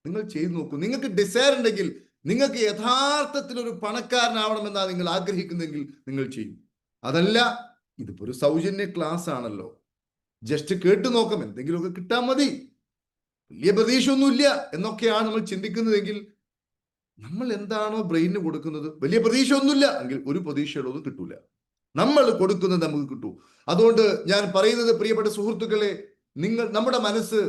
നിങ്ങൾ ചെയ്തു നോക്കൂ. നിങ്ങൾക്ക് ഡിസയർ ഉണ്ടെങ്കിൽ, നിങ്ങൾക്ക് യഥാർത്ഥത്തിൽ ഒരു പണക്കാരനാവണമെന്നാണ് നിങ്ങൾ ആഗ്രഹിക്കുന്നതെങ്കിൽ നിങ്ങൾ ചെയ്യും. അതല്ല, ഇതിപ്പോ ഒരു സൗജന്യ ക്ലാസ് ആണല്ലോ, ജസ്റ്റ് കേട്ട് നോക്കാം, എന്തെങ്കിലുമൊക്കെ കിട്ടാൻ മതി, വലിയ പ്രതീക്ഷയൊന്നുമില്ല എന്നൊക്കെയാണ് നമ്മൾ ചിന്തിക്കുന്നതെങ്കിൽ, നമ്മൾ എന്താണോ ബ്രെയിനിന് കൊടുക്കുന്നത്, വലിയ പ്രതീക്ഷ ഒന്നുമില്ല എങ്കിൽ ഒരു പ്രതീക്ഷയുള്ളതും കിട്ടൂല. നമ്മൾ കൊടുക്കുന്നത് നമുക്ക് കിട്ടൂ. അതുകൊണ്ട് ഞാൻ പറയുന്നത്, പ്രിയപ്പെട്ട സുഹൃത്തുക്കളെ, നമ്മുടെ മനസ്സ്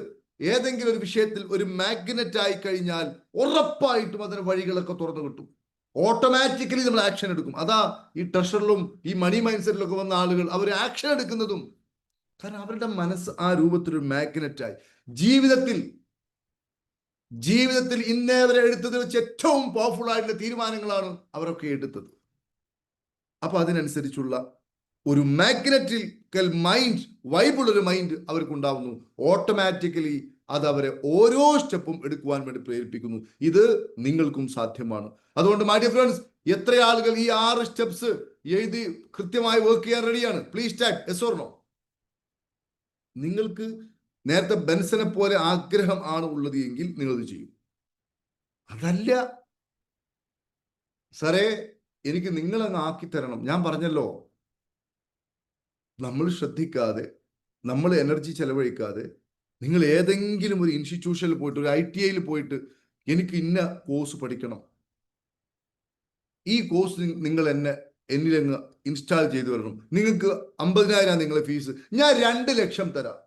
ഏതെങ്കിലും ഒരു വിഷയത്തിൽ ഒരു മാഗ്നറ്റ് ആയി കഴിഞ്ഞാൽ ഉറപ്പായിട്ടും അതിന് വഴികളൊക്കെ തുറന്നു കിട്ടും. ഓട്ടോമാറ്റിക്കലി നമ്മൾ ആക്ഷൻ എടുക്കും. അതാ ഈ ട്രഷറിലും ഈ മണി മൈൻഡ് സെറ്റിലൊക്കെ വന്ന ആളുകൾ അവർ ആക്ഷൻ എടുക്കുന്നതും, കാരണം അവരുടെ മനസ്സ് ആ രൂപത്തിലൊരു മാഗ്നറ്റായി. ജീവിതത്തിൽ ഇന്നേ വരെ എടുത്തത് വെച്ച് ഏറ്റവും പവർഫുൾ ആയിട്ടുള്ള തീരുമാനങ്ങളാണ് അവരൊക്കെ എടുത്തത്. അപ്പൊ അതിനനുസരിച്ചുള്ള ഒരു മാഗ്നറ്റിക്കൽ മൈൻഡ്, വൈബിൾ ഒരു മൈൻഡ് അവർക്ക് ഉണ്ടാവുന്നു. ഓട്ടോമാറ്റിക്കലി അത് അവരെ ഓരോ സ്റ്റെപ്പും എടുക്കുവാൻ വേണ്ടി പ്രേരിപ്പിക്കുന്നു. ഇത് നിങ്ങൾക്കും സാധ്യമാണ്. അതുകൊണ്ട് മൈ ഡിയർ ഫ്രണ്ട്സ്, എത്ര ആളുകൾ ഈ 6 സ്റ്റെപ്സ് എഴുതി കൃത്യമായി വർക്ക് ചെയ്യാൻ റെഡിയാണ്? Please tag yes or no. നിങ്ങൾക്ക് നേരത്തെ ബെൻസനെ പോലെ ആഗ്രഹം ആണ് ഉള്ളത് എങ്കിൽ നിങ്ങൾ ഇത് ചെയ്യും. അതല്ല, സാറേ എനിക്ക് നിങ്ങളങ്ങ് ആക്കി തരണം. ഞാൻ പറഞ്ഞല്ലോ, നമ്മൾ ശ്രദ്ധിക്കാതെ, നമ്മൾ എനർജി ചെലവഴിക്കാതെ, നിങ്ങൾ ഏതെങ്കിലും ഒരു ഇൻസ്റ്റിറ്റ്യൂഷനിൽ പോയിട്ട്, ഒരു ITIയിൽ പോയിട്ട് എനിക്ക് ഇന്ന കോഴ്സ് പഠിക്കണം, ഈ കോഴ്സ് നിങ്ങൾ എന്നിലങ്ങ് ഇൻസ്റ്റാൾ ചെയ്തു വരണം, നിങ്ങൾക്ക് 50,000 നിങ്ങളെ ഫീസ്, ഞാൻ 2 ലക്ഷം തരാം,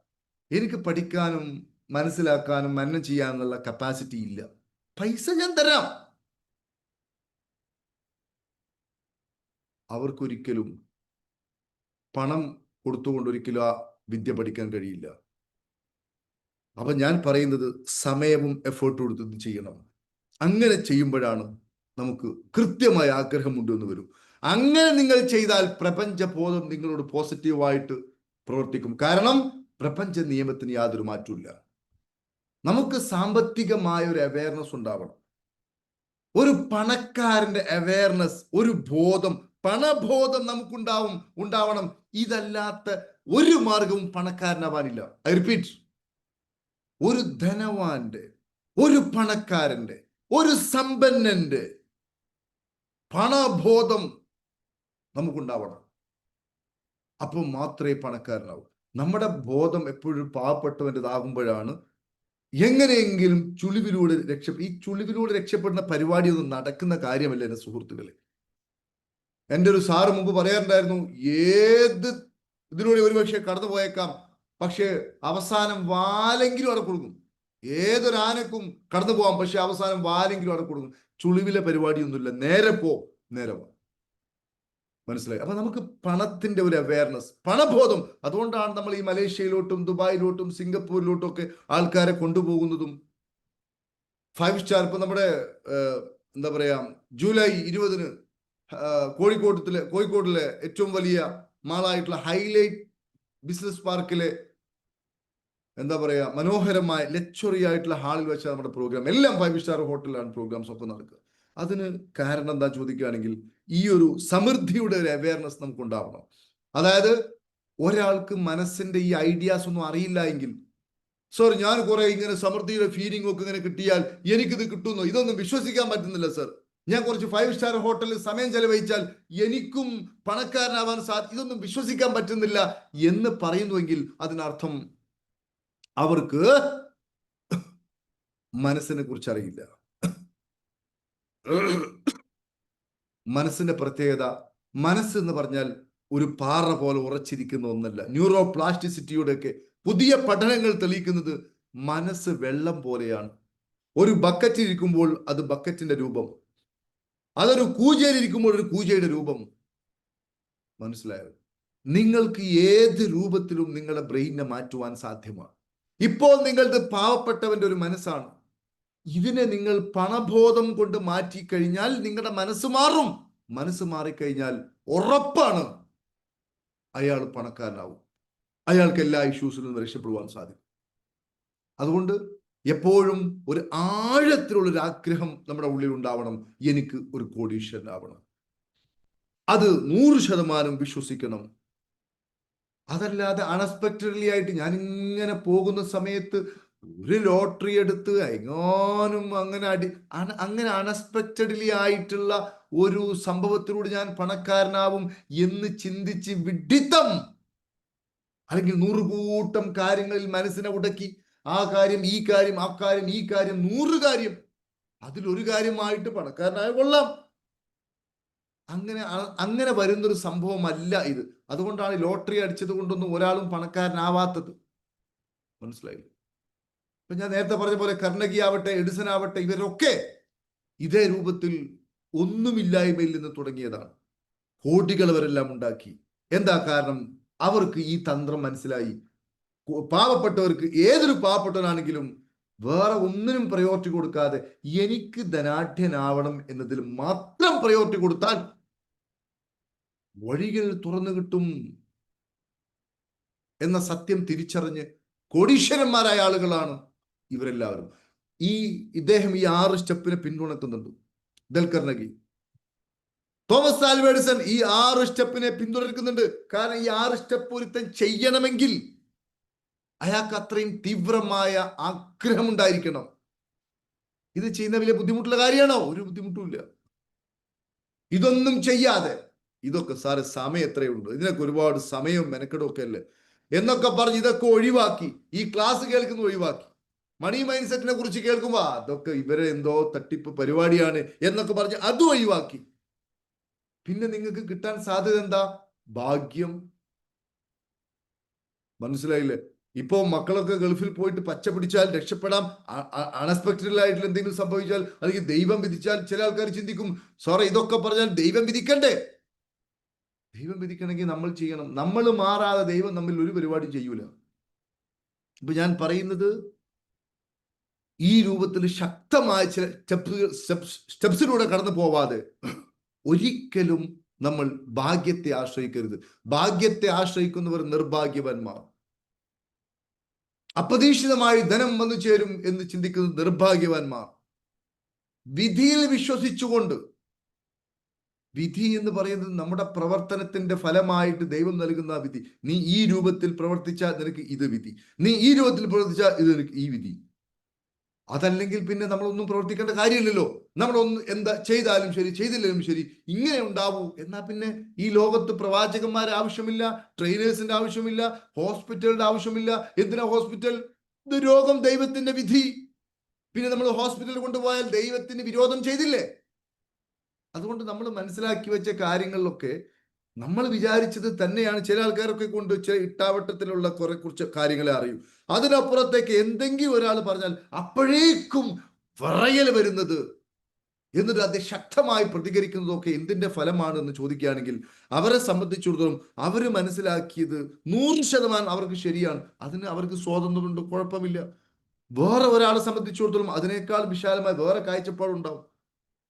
എനിക്ക് പഠിക്കാനും മനസ്സിലാക്കാനും മനനം ചെയ്യാനുള്ള കപ്പാസിറ്റി ഇല്ല, പൈസ ഞാൻ തരാം. അവർക്കൊരിക്കലും പണം കൊടുത്തുകൊണ്ട് ഒരിക്കലും ആ വിദ്യ പഠിക്കാൻ കഴിയില്ല. അപ്പൊ ഞാൻ പറയുന്നത് സമയവും എഫേർട്ടും കൊടുത്ത് ഇത് ചെയ്യണം. അങ്ങനെ ചെയ്യുമ്പോഴാണ് നമുക്ക് കൃത്യമായ ആഗ്രഹമുണ്ട് എന്ന് വരും. അങ്ങനെ നിങ്ങൾ ചെയ്താൽ പ്രപഞ്ചബോധം നിങ്ങളോട് പോസിറ്റീവായിട്ട് പ്രവർത്തിക്കും. കാരണം പ്രപഞ്ച നിയമത്തിന് യാതൊരു മാറ്റമില്ല. നമുക്ക് സാമ്പത്തികമായ ഒരു അവയർനെസ് ഉണ്ടാവണം. ഒരു പണക്കാരന്റെ അവയർനെസ്, ഒരു ബോധം, പണബോധം ഉണ്ടാവണം. ഇതല്ലാത്ത ഒരു മാർഗവും പണക്കാരനാവാനില്ല. ഐ റിപ്പീറ്റ്, ഒരു ധനവാന്റെ, ഒരു പണക്കാരന്റെ, ഒരു സമ്പന്നന്റെ പണബോധം നമുക്കുണ്ടാവണം. അപ്പോൾ മാത്രമേ പണക്കാരനാവൂ. നമ്മുടെ ബോധം എപ്പോഴും പാവപ്പെട്ടവൻ്റെതാകുമ്പോഴാണ് എങ്ങനെയെങ്കിലും ചുളിവിലൂടെ ഈ ചുളിവിലൂടെ രക്ഷപ്പെടുന്ന പരിപാടിയൊന്നും നടക്കുന്ന കാര്യമല്ല എന്റെ സുഹൃത്തുക്കളെ. എൻ്റെ ഒരു സാറ് മുമ്പ് പറയാറുണ്ടായിരുന്നു, ഏത് ഇതിലൂടെ ഒരുപക്ഷെ കടന്നു പോയേക്കാം, പക്ഷെ അവസാനം വാലെങ്കിലും അവിടെ കൊടുക്കും. ഏതൊരു ആനക്കും കടന്നു പോകാം, പക്ഷെ അവസാനം വാലെങ്കിലും അവിടെ കൊടുക്കും. ചുളിവിലെ പരിപാടിയൊന്നുമില്ല, നേരെ പോ. മനസ്സിലായി? അപ്പൊ നമുക്ക് പണത്തിന്റെ ഒരു അവയർനെസ്, പണബോധം, അതുകൊണ്ടാണ് നമ്മൾ ഈ മലേഷ്യയിലോട്ടും ദുബായിലോട്ടും സിംഗപ്പൂരിലോട്ടും ഒക്കെ ആൾക്കാരെ കൊണ്ടുപോകുന്നതും. 5 സ്റ്റാർ ഇപ്പൊ നമ്മുടെ എന്താ പറയാ, ജൂലൈ 20-ന് കോഴിക്കോട്ടിലെ ഏറ്റവും വലിയ മാളായിട്ടുള്ള ഹൈലൈറ്റ് ബിസിനസ് പാർക്കിലെ എന്താ പറയാ മനോഹരമായ ലക്ഷറി ആയിട്ടുള്ള ഹാളിൽ വെച്ചാൽ നമ്മുടെ പ്രോഗ്രാം എല്ലാം 5 സ്റ്റാർ ഹോട്ടലിലാണ് പ്രോഗ്രാംസ് ഒക്കെ നടക്കുക. അതിന് കാരണം എന്താ ചോദിക്കുകയാണെങ്കിൽ, ഈ ഒരു സമൃദ്ധിയുടെ ഒരു അവയർനെസ് നമുക്ക് ഉണ്ടാവണം. അതായത് ഒരാൾക്ക് മനസ്സിന്റെ ഈ ഐഡിയാസ് ഒന്നും അറിയില്ല എങ്കിൽ, സർ ഞാൻ കുറെ ഇങ്ങനെ സമൃദ്ധിയുടെ ഫീലിംഗ് ഒക്കെ ഇങ്ങനെ കിട്ടിയാൽ എനിക്കിത് കിട്ടുന്നു, ഇതൊന്നും വിശ്വസിക്കാൻ പറ്റുന്നില്ല സർ, ഞാൻ കുറച്ച് 5 സ്റ്റാർ ഹോട്ടലിൽ സമയം ചെലവഴിച്ചാൽ എനിക്കും പണക്കാരനാവാൻ ഇതൊന്നും വിശ്വസിക്കാൻ പറ്റുന്നില്ല എന്ന് പറയുന്നുവെങ്കിൽ അതിനർത്ഥം അവർക്ക് മനസ്സിനെ കുറിച്ച് അറിയില്ല. മനസ്സിന്റെ പ്രത്യേകത, മനസ്സെന്ന് പറഞ്ഞാൽ ഒരു പാറ പോലെ ഉറച്ചിരിക്കുന്ന ഒന്നല്ല. ന്യൂറോ പ്ലാസ്റ്റിസിറ്റിയുടെ ഒക്കെ പുതിയ പഠനങ്ങൾ തെളിയിക്കുന്നത് മനസ്സ് വെള്ളം പോലെയാണ്. ഒരു ബക്കറ്റിൽ ഇരിക്കുമ്പോൾ അത് ബക്കറ്റിന്റെ രൂപം, അതൊരു കൂജയിൽ ഇരിക്കുമ്പോൾ ഒരു കൂജയുടെ രൂപം. മനസ്സിലായോ? നിങ്ങൾക്ക് ഏത് രൂപത്തിലും നിങ്ങളുടെ ബ്രെയിനിനെ മാറ്റുവാൻ സാധ്യമാണ്. ഇപ്പോൾ നിങ്ങളുടെ പാവപ്പെട്ടവന്റെ ഒരു മനസ്സാണ്, ഇതിനെ നിങ്ങൾ പണബോധം കൊണ്ട് മാറ്റിക്കഴിഞ്ഞാൽ നിങ്ങളുടെ മനസ്സ് മാറും. മനസ്സ് മാറിക്കഴിഞ്ഞാൽ ഉറപ്പാണ് അയാൾ പണക്കാരനാവും, അയാൾക്ക് എല്ലാ ഇഷ്യൂസിൽ നിന്നും രക്ഷപ്പെടുവാൻ സാധിക്കും. അതുകൊണ്ട് എപ്പോഴും ഒരു ആഴത്തിലുള്ളൊരു ആഗ്രഹം നമ്മുടെ ഉള്ളിൽ ഉണ്ടാവണം, എനിക്ക് ഒരു കോടീശ്വരനാവണം. അത് 100% വിശ്വസിക്കണം. അതല്ലാതെ അൺഎക്സ്പെക്റ്റഡ്ലി ആയിട്ട് ഞാൻ ഇങ്ങനെ പോകുന്ന സമയത്ത് ഒരു ലോട്ടറി എടുത്ത് എങ്ങാനും അങ്ങനെ അൺഎക്സ്പെക്റ്റഡ്ലി ആയിട്ടുള്ള ഒരു സംഭവത്തിലൂടെ ഞാൻ പണക്കാരനാവും എന്ന് ചിന്തിച്ച് വിഡ്ഢിത്തം, അല്ലെങ്കിൽ 100 കൂട്ടം കാര്യങ്ങളിൽ മനസ്സിനെ ഉടക്കി ആ കാര്യം ഈ കാര്യം ആ കാര്യം ഈ കാര്യം 100 കാര്യം, അതിലൊരു കാര്യമായിട്ട് പണക്കാരനായ കൊള്ളാം, അങ്ങനെ വരുന്നൊരു സംഭവമല്ല ഇത്. അതുകൊണ്ടാണ് ലോട്ടറി അടിച്ചത് കൊണ്ടൊന്നും ഒരാളും പണക്കാരനാവാത്തത്. മനസ്സിലായില്ല? ഇപ്പൊ ഞാൻ നേരത്തെ പറഞ്ഞ പോലെ കർണഗി ആവട്ടെ, എഡിസൺ ആവട്ടെ, ഇവരൊക്കെ ഇതേ രൂപത്തിൽ ഒന്നുമില്ലായ്മയിൽ നിന്ന് തുടങ്ങിയതാണ്. കോടികൾ അവരെല്ലാം ഉണ്ടാക്കി. എന്താ കാരണം? അവർക്ക് ഈ തന്ത്രം മനസ്സിലായി. പാവപ്പെട്ടവർക്ക്, ഏതൊരു പാവപ്പെട്ടവനാണെങ്കിലും വേറെ ഒന്നിനും പ്രയോറിറ്റി കൊടുക്കാതെ എനിക്ക് ധനാഢ്യനാവണം എന്നതിൽ മാത്രം പ്രയോറിറ്റി കൊടുത്താൽ വഴികൾ തുറന്നു കിട്ടും എന്ന സത്യം തിരിച്ചറിഞ്ഞ് കോടീശ്വരന്മാരായ ആളുകളാണ് ഇവരെല്ലാവരും. ഇദ്ദേഹം ഈ 6 സ്റ്റെപ്പിനെ പിന്തുണക്കുന്നുണ്ട്. ഡെൽ കർണഗി, തോമസ് ആൽവ എഡിസൺ ഈ 6 സ്റ്റെപ്പിനെ പിന്തുണക്കുന്നുണ്ട്. കാരണം ഈ 6 സ്റ്റെപ്പ് ഒരുത്തൻ ചെയ്യണമെങ്കിൽ അയാൾക്ക് അത്രയും തീവ്രമായ ആഗ്രഹം ഉണ്ടായിരിക്കണം. ഇത് ചെയ്യുന്ന വലിയ ബുദ്ധിമുട്ടുള്ള കാര്യമാണോ? ഒരു ബുദ്ധിമുട്ടുമില്ല. ഇതൊന്നും ചെയ്യാതെ ഇതൊക്കെ സാറ് സമയം എത്രയുണ്ട്, ഇതിനൊക്കെ ഒരുപാട് സമയവും മെനക്കെടും ഒക്കെ അല്ലേ എന്നൊക്കെ പറഞ്ഞ് ഇതൊക്കെ ഒഴിവാക്കി, ഈ ക്ലാസ് കേൾക്കുന്ന ഒഴിവാക്കി, മണി മൈൻഡ് സെറ്റിനെ കുറിച്ച് കേൾക്കുമ്പോ അതൊക്കെ ഇവരെ എന്തോ തട്ടിപ്പ് പരിപാടിയാണ് എന്നൊക്കെ പറഞ്ഞ് അതും ഒഴിവാക്കി. പിന്നെ നിങ്ങൾക്ക് കിട്ടാൻ സാധ്യത എന്താ? ഭാഗ്യം. മനസ്സിലായില്ലേ? ഇപ്പോ മക്കളൊക്കെ ഗൾഫിൽ പോയിട്ട് പച്ച പിടിച്ചാൽ രക്ഷപ്പെടാം, അൺഎക്സ്പെക്ടഡ് ആയിട്ടുള്ള എന്തെങ്കിലും സംഭവിച്ചാൽ അല്ലെങ്കിൽ ദൈവം വിധിച്ചാൽ ചില ആൾക്കാർ ചിന്തിക്കും, സോറി ഇതൊക്കെ പറഞ്ഞാൽ ദൈവം വിധിക്കണ്ടേ? ദൈവം വിധിക്കണമെങ്കിൽ നമ്മൾ ചെയ്യണം. നമ്മൾ മാറാതെ ദൈവം നമ്മിൽ ഒരു പരിപാടി ചെയ്യൂല. ഇപ്പൊ ഞാൻ പറയുന്നത് ഈ രൂപത്തിൽ ശക്തമായ ചില സ്റ്റെപ്സിലൂടെ കടന്നു പോവാതെ ഒരിക്കലും നമ്മൾ ഭാഗ്യത്തെ ആശ്രയിക്കരുത്. ഭാഗ്യത്തെ ആശ്രയിക്കുന്നവർ നിർഭാഗ്യവാന്മാർ. അപ്രതീക്ഷിതമായി ധനം വന്നു ചേരും എന്ന് ചിന്തിക്കുന്നത് നിർഭാഗ്യവാന്മാർ. വിധിയിൽ വിശ്വസിച്ചുകൊണ്ട്, വിധി എന്ന് പറയുന്നത് നമ്മുടെ പ്രവർത്തനത്തിന്റെ ഫലമായിട്ട് ദൈവം നൽകുന്ന വിധി. നീ ഈ രൂപത്തിൽ പ്രവർത്തിച്ചാൽ നിനക്ക് ഇത് വിധി, നീ ഈ രൂപത്തിൽ പ്രവർത്തിച്ചാൽ ഇത് നിനക്ക് ഈ വിധി. അതല്ലെങ്കിൽ പിന്നെ നമ്മളൊന്നും പ്രവർത്തിക്കേണ്ട കാര്യമില്ലല്ലോ. നമ്മളൊന്നും എന്താ ചെയ്താലും ശരി ചെയ്തില്ലെങ്കിലും ശരി ഇങ്ങനെ ഉണ്ടാവൂ. എന്നാൽ പിന്നെ ഈ ലോകത്ത് പ്രവാചകന്മാരെ ആവശ്യമില്ല, ട്രെയിനേഴ്സിന്റെ ആവശ്യമില്ല, ഹോസ്പിറ്റലിന്റെ ആവശ്യമില്ല. എന്തിനാ ഹോസ്പിറ്റൽ? ഇത് രോഗം ദൈവത്തിന്റെ വിധി. പിന്നെ നമ്മൾ ഹോസ്പിറ്റലിൽ കൊണ്ടുപോയാൽ ദൈവത്തിന് വിരോധം ചെയ്തില്ലേ? അതുകൊണ്ട് നമ്മൾ മനസ്സിലാക്കി വെച്ച കാര്യങ്ങളിലൊക്കെ നമ്മൾ വിചാരിച്ചത് തന്നെയാണ്. ചില ആൾക്കാരൊക്കെ കൊണ്ട് ചില ഇട്ടാവട്ടത്തിലുള്ള കുറച്ച് കാര്യങ്ങളെ അറിയൂ. അതിനപ്പുറത്തേക്ക് എന്തെങ്കിലും ഒരാൾ പറഞ്ഞാൽ അപ്പോഴേക്കും വിറയൽ വരുന്നത്, എന്നിട്ട് അതിശക്തമായി പ്രതികരിക്കുന്നതൊക്കെ എന്തിന്റെ ഫലമാണെന്ന് ചോദിക്കുകയാണെങ്കിൽ അവരെ സംബന്ധിച്ചിടത്തോളം അവർ മനസ്സിലാക്കിയത് 100% അവർക്ക് ശരിയാണ്. അതിന് അവർക്ക് സ്വാതന്ത്ര്യമുണ്ട്, കുഴപ്പമില്ല. വേറെ ഒരാളെ സംബന്ധിച്ചിടത്തോളം അതിനേക്കാൾ വിശാലമായ വേറെ കാഴ്ചപ്പാടുണ്ടാവും.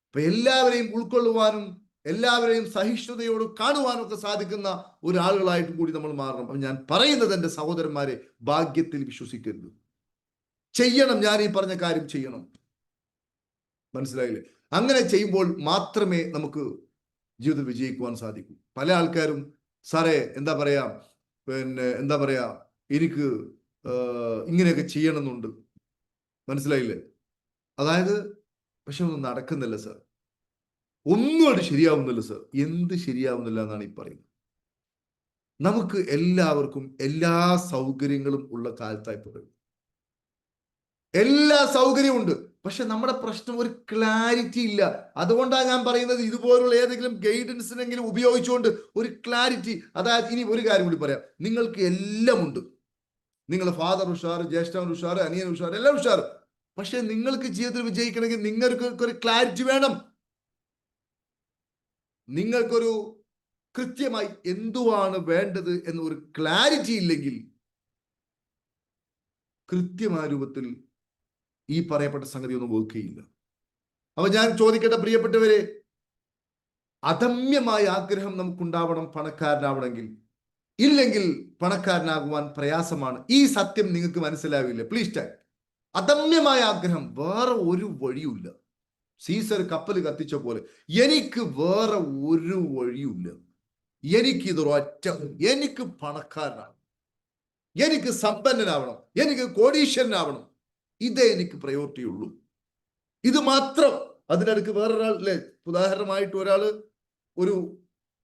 അപ്പൊ എല്ലാവരെയും ഉൾക്കൊള്ളുവാനും എല്ലാവരെയും സഹിഷ്ണുതയോട് കാണുവാനും ഒക്കെ സാധിക്കുന്ന ഒരാളുകളായിട്ട് കൂടി നമ്മൾ മാറണം. അപ്പൊ ഞാൻ പറയുന്നത് എൻ്റെ സഹോദരന്മാരെ, ഭാഗ്യത്തിൽ വിശ്വസിക്കരുത്. ചെയ്യണം, ഞാൻ ഈ പറഞ്ഞ കാര്യം ചെയ്യണം. മനസ്സിലായില്ലേ? അങ്ങനെ ചെയ്യുമ്പോൾ മാത്രമേ നമുക്ക് ജീവിതം വിജയിക്കുവാൻ സാധിക്കൂ. പല ആൾക്കാരും സാറേ എന്താ പറയാ എനിക്ക് ഇങ്ങനെയൊക്കെ ചെയ്യണമെന്നുണ്ട്. മനസ്സിലായില്ലേ? അതായത് പക്ഷെ ഒന്നും നടക്കുന്നില്ല സാർ, ഒന്നും അത് ശരിയാവുന്നില്ല സാർ. എന്ത് ശരിയാവുന്നില്ല എന്നാണ് ഈ പറയുന്നത്? നമുക്ക് എല്ലാവർക്കും എല്ലാ സൗകര്യങ്ങളും ഉള്ള കാലത്തായി പറയുന്നത്, എല്ലാ സൗകര്യവും ഉണ്ട്. പക്ഷെ നമ്മുടെ പ്രശ്നം ഒരു ക്ലാരിറ്റി ഇല്ല. അതുകൊണ്ടാണ് ഞാൻ പറയുന്നത് ഇതുപോലുള്ള ഏതെങ്കിലും ഗൈഡൻസിനെങ്കിലും ഉപയോഗിച്ചുകൊണ്ട് ഒരു ക്ലാരിറ്റി. അതായത് ഇനി ഒരു കാര്യം കൂടി പറയാം, നിങ്ങൾക്ക് എല്ലാം ഉണ്ട്. നിങ്ങളുടെ ഫാദർ ഉഷാർ, ജ്യേഷ്ഠൻ ഉഷാർ, അനിയൻ ഉഷാർ, എല്ലാം ഉഷാർ. പക്ഷെ നിങ്ങൾക്ക് ജീവിതത്തിൽ വിജയിക്കണമെങ്കിൽ നിങ്ങൾക്ക് ഒരു ക്ലാരിറ്റി വേണം. നിങ്ങൾക്കൊരു കൃത്യമായി എന്തുവാണ് വേണ്ടത് എന്നൊരു ക്ലാരിറ്റി ഇല്ലെങ്കിൽ കൃത്യമായ രൂപത്തിൽ ഈ പറയപ്പെട്ട സംഗതി ഒന്നും വർക്ക് ചെയ്യില്ല. അപ്പൊ ഞാൻ ചോദിക്കട്ടെ പ്രിയപ്പെട്ടവരെ, അദമ്യമായ ആഗ്രഹം നമുക്കുണ്ടാവണം പണക്കാരനാവണമെങ്കിൽ. ഇല്ലെങ്കിൽ പണക്കാരനാകുവാൻ പ്രയാസമാണ്. ഈ സത്യം നിങ്ങൾക്ക് മനസ്സിലാവില്ല. Please time. അദമ്യമായ ആഗ്രഹം, വേറെ ഒരു വഴിയുമില്ല. സീസർ കപ്പൽ കത്തിച്ച പോലെ എനിക്ക് വേറെ ഒരു വഴിയുമില്ല. എനിക്കിതൊരൊറ്റ, എനിക്ക് പണക്കാരനാവണം, എനിക്ക് സമ്പന്നനാവണം, എനിക്ക് കോടീശ്വരനാവണം. ഇതേ എനിക്ക് പ്രയോറിറ്റി ഉള്ളൂ. ഇത് മാത്രം. അതിനടുക്ക് വേറൊരാൾ അല്ലെ, ഉദാഹരണമായിട്ട് ഒരാള്